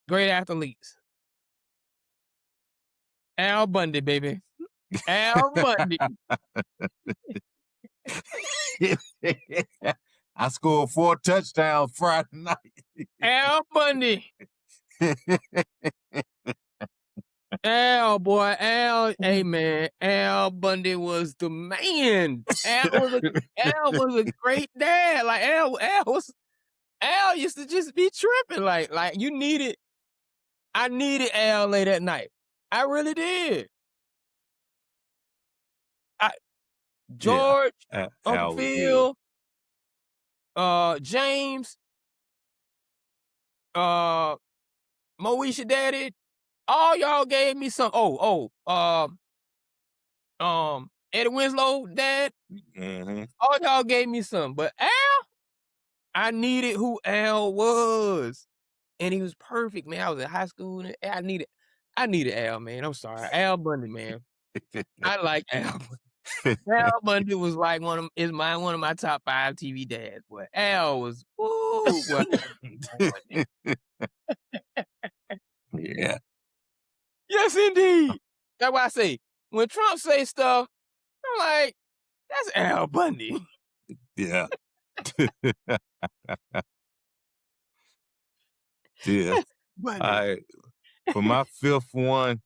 great athletes. Al Bundy, baby. Al Bundy. I scored 4 touchdowns Friday night. Al Bundy. Al, boy, Al, hey man, Al Bundy was the man. Al was a great dad. Like Al used to just be tripping. Like I needed Al late at night. I really did. George, Yeah, Uncle Al was good. Phil, James, Moesha Daddy, all y'all gave me some. Eddie Winslow Dad, Mm-hmm. all y'all gave me some. But Al, I needed who Al was, and he was perfect, man. I was in high school, and I needed Al, man. I'm sorry, Al Bundy, man. I like Al. Al Bundy was like one of my top 5 TV dads. Boy, Al was boy. Yeah. Yes, indeed. That's why I say when Trump say stuff, I'm like, that's Al Bundy. Yeah. Yeah. Bundy. For my 5th one,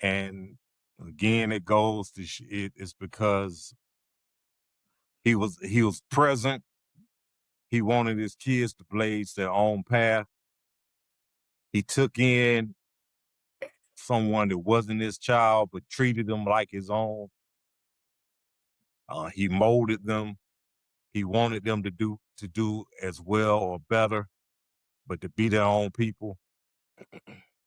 and again, it goes to it's because he was present. He wanted his kids to blaze their own path. He took in someone that wasn't his child but treated them like his own. He molded them. He wanted them to do as well or better, but to be their own people.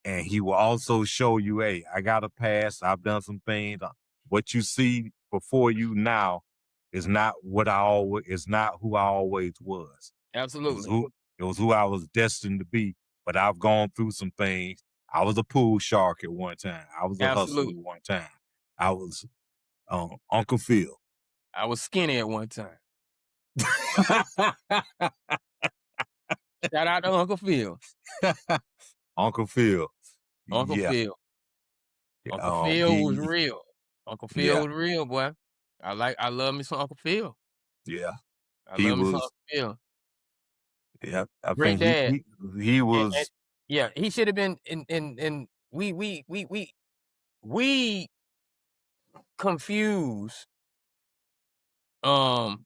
And he will also show you, hey, I got a past. I've done some things. What you see before you now is not who I always was. Absolutely. It was who I was destined to be. But I've gone through some things. I was a pool shark at one time. I was a hustler Absolutely. at one time. I was Uncle Phil. I was skinny at one time. Shout out to Uncle Phil. Uncle Phil. Uncle Yeah. Phil. Uncle Phil was He real. Uncle Phil yeah, was real, boy. I love me some Uncle Phil. yeah. I He love me some was Uncle Phil. yeah, I Great think dad. he And was yeah, he should have been in we confuse um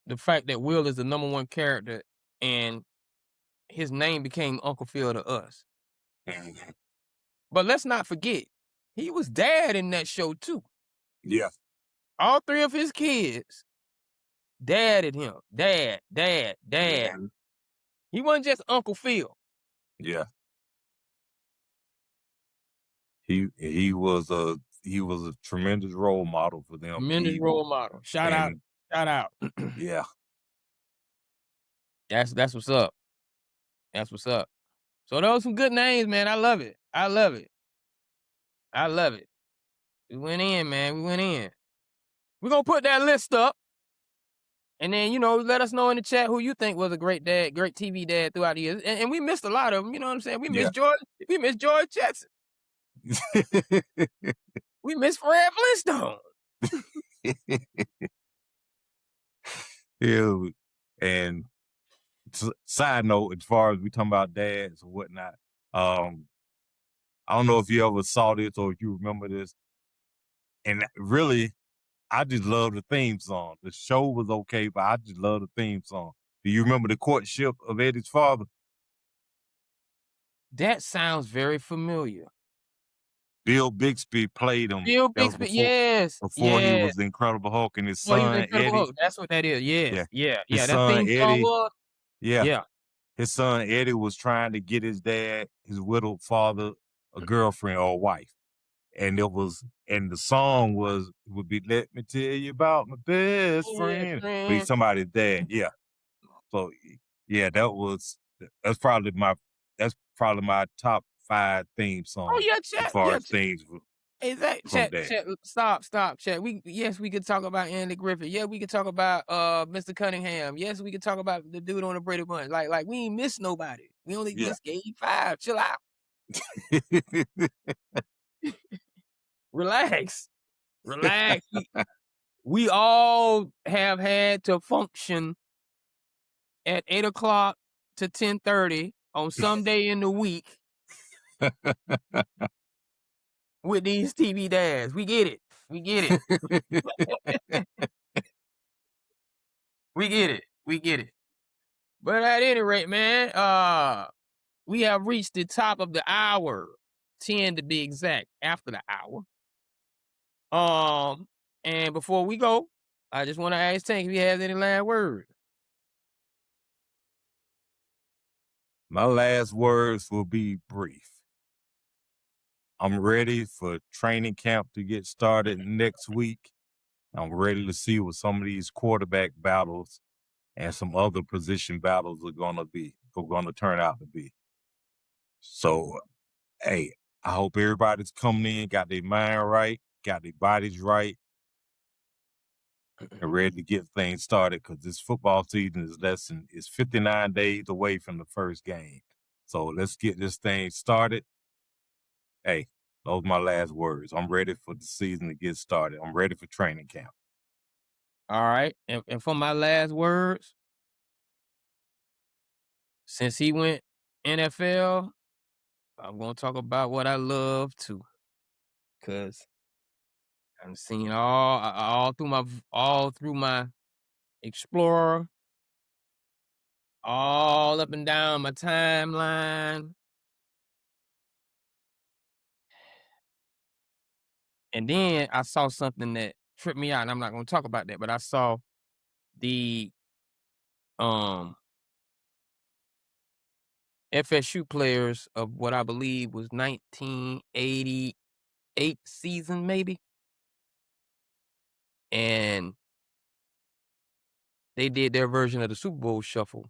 the fact that Will is the number one character and his name became Uncle Phil to us. But let's not forget, he was dad in that show too. yeah. All three of his kids dadded him. Dad. Mhm. He wasn't just Uncle Phil. Yeah. He was a tremendous role model for them. Tremendous role model. Shout out. And Shout out. yeah. That's what's up. That's what's up. So those some good names, man. I love it. I love it. I love it. We went in, man. We went in. We're gonna put that list up. And then, let us know in the chat who you think was a great dad, great TV dad throughout the years. And we missed a lot of them, you know what I'm saying? We Yeah. missed George Jetson. We missed Fred Flintstone. Yeah. And side note, as far as we talking about dads or whatnot, I don't know if you ever saw this or if you remember this. And really, I just love the theme song. The show was okay, but I just love the theme song. Do you remember the courtship of Eddie's father? That sounds very familiar. Bill Bixby played him. Bill That was Bixby, yes. before he Yes. was the Incredible Hulk, and his Well, he was son Incredible Eddie. Hulk. That's what that is. Yeah, Yes. Yeah. his Yeah. That son theme song Eddie. was. Yeah, Yeah. his son Eddie was trying to get his dad, his widowed father, a girlfriend or a wife, and the song would be "Let me tell you about my best Yeah, friend," but he's friend. somebody's dad. Yeah, so yeah, that's probably my top 5 theme Oh songs yeah, as chat. far Yeah, as things exactly. from Chat, dad. chat. Stop, chat. We could talk about Andy Griffith. Yeah, we could talk about Mr. Cunningham. Yes, we could talk about the dude on the Brady Bunch. Like we ain't missed nobody. We only Yeah. just gave 5. Chill out. Relax. Relax. We all have had to function at 8 o'clock to 10:30 on some day in the week with these TV dads. We get it. We get it. We get it. We get it. But at any rate, man, we have reached the top of the hour, 10 to be exact, after the hour. And before we go, I just want to ask Tank if he has any last words. My last words will be brief. I'm ready for training camp to get started next week. I'm ready to see what some of these quarterback battles and some other position battles are going to turn out to be. So, hey, I hope everybody's coming in, got their mind right, got their bodies right, and ready to get things started because this football season is 59 days away from the first game. So let's get this thing started. Hey, those are my last words. I'm ready for the season to get started. I'm ready for training camp. All right. And for my last words, since he went NFL, I'm going to talk about what I love too. Cause I'm seeing all through my Explorer, all up and down my timeline. And then I saw something that tripped me out, and I'm not gonna talk about that, but I saw the um FSU players of what I believe was 1988 season, maybe. And they did their version of the Super Bowl shuffle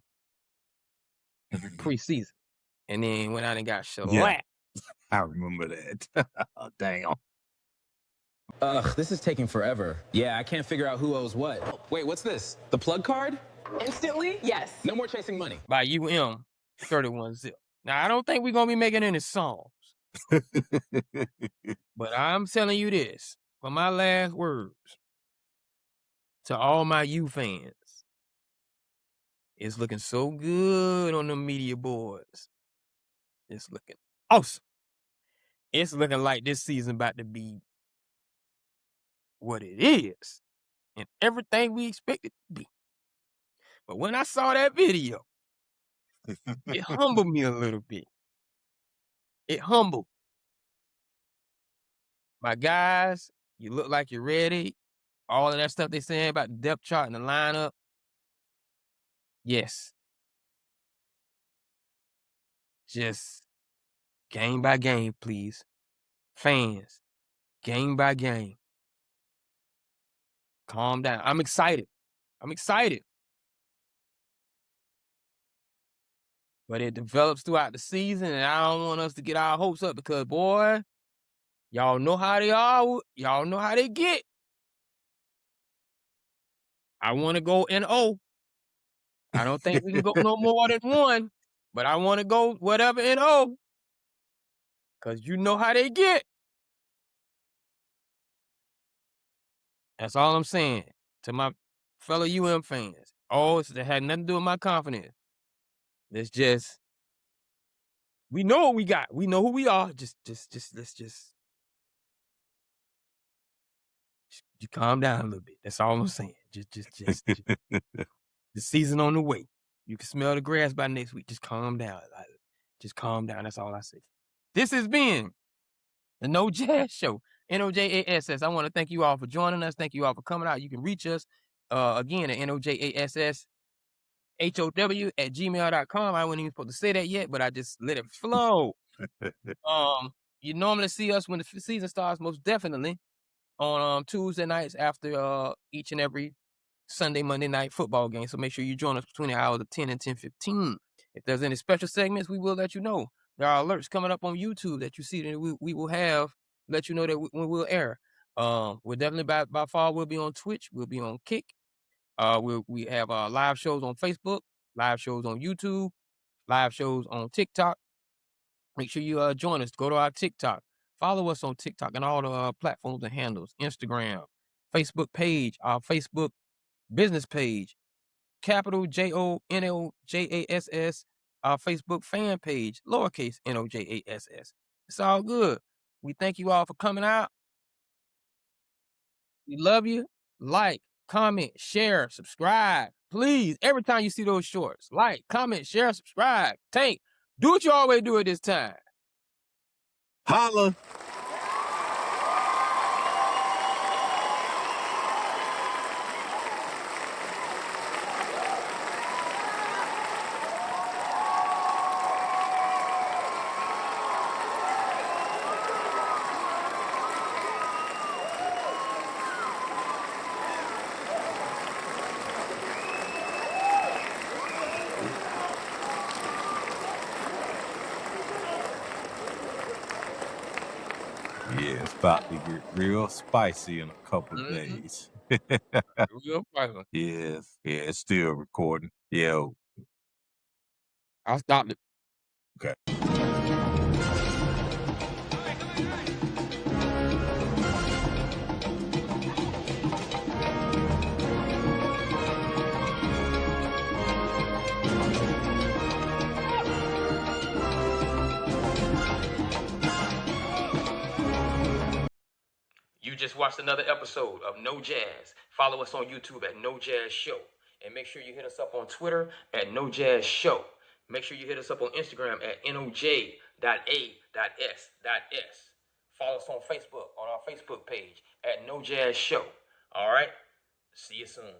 preseason. And then went out and got Yeah, shellacked. I remember that. Damn. Ugh, this is taking forever. Yeah, I can't figure out who owes what. Wait, what's this? The plug card? Instantly? Yes. No more chasing money. By 31 Zip. Now I don't think we're gonna be making any songs. But I'm telling you this, for my last words to all my U fans, it's looking so good on the media boards. It's looking awesome. It's looking like this season about to be what it is and everything we expect it to be. But when I saw that video, it humbled me a little bit. It humbled. My guys, you look like you're ready. All of that stuff they saying about the depth chart and the lineup. Yes. Just game by game, please. Fans, game by game. Calm down. I'm excited. But it develops throughout the season, and I don't want us to get our hopes up because, boy, y'all know how they are. Y'all know how they get. I want to go NO. I don't think we can go no more than one, but I want to go whatever NO. Because you know how they get. That's all I'm saying to my fellow UM fans. Oh, it had nothing to do with my confidence. It's just, we know what we got. We know who we are. Let's just you calm down a little bit. That's all I'm saying. Just the season on the way. You can smell the grass by next week. Just calm down. Just calm down. That's all I say. This has been the No Jazz Show. NOJASS. I want to thank you all for joining us. Thank you all for coming out. You can reach us again at NOJASSHOW@gmail.com. I wasn't even supposed to say that yet, but I just let it flow. You normally see us when the season starts, most definitely on Tuesday nights after each and every Sunday, Monday night football game. So make sure you join us between the hours of 10 and 10:15. If there's any special segments, we will let you know. There are alerts coming up on YouTube that you see that we will have, let you know that when we'll air. We're definitely by far, we'll be on Twitch, we'll be on Kick. We have live shows on Facebook, live shows on YouTube, live shows on TikTok. Make sure you join us. Go to our TikTok. Follow us on TikTok and all the platforms and handles. Instagram, Facebook page, our Facebook business page, capital JONOJASS, our Facebook fan page, lowercase NOJASS. It's all good. We thank you all for coming out. We love you. Like, comment, share, subscribe. Please, every time you see those shorts, like, comment, share, subscribe. Tank, do what you always do at this time. Holla. Yeah, it's about to get real spicy in a couple of days. Real spicy. Yes. Yeah, it's still recording. Yeah. I stopped it. Okay. You just watched another episode of No Jazz. Follow us on YouTube at No Jazz Show. And make sure you hit us up on Twitter at No Jazz Show. Make sure you hit us up on Instagram at NOJ.A.S.S. Follow us on Facebook, on our Facebook page at No Jazz Show. All right? See you soon.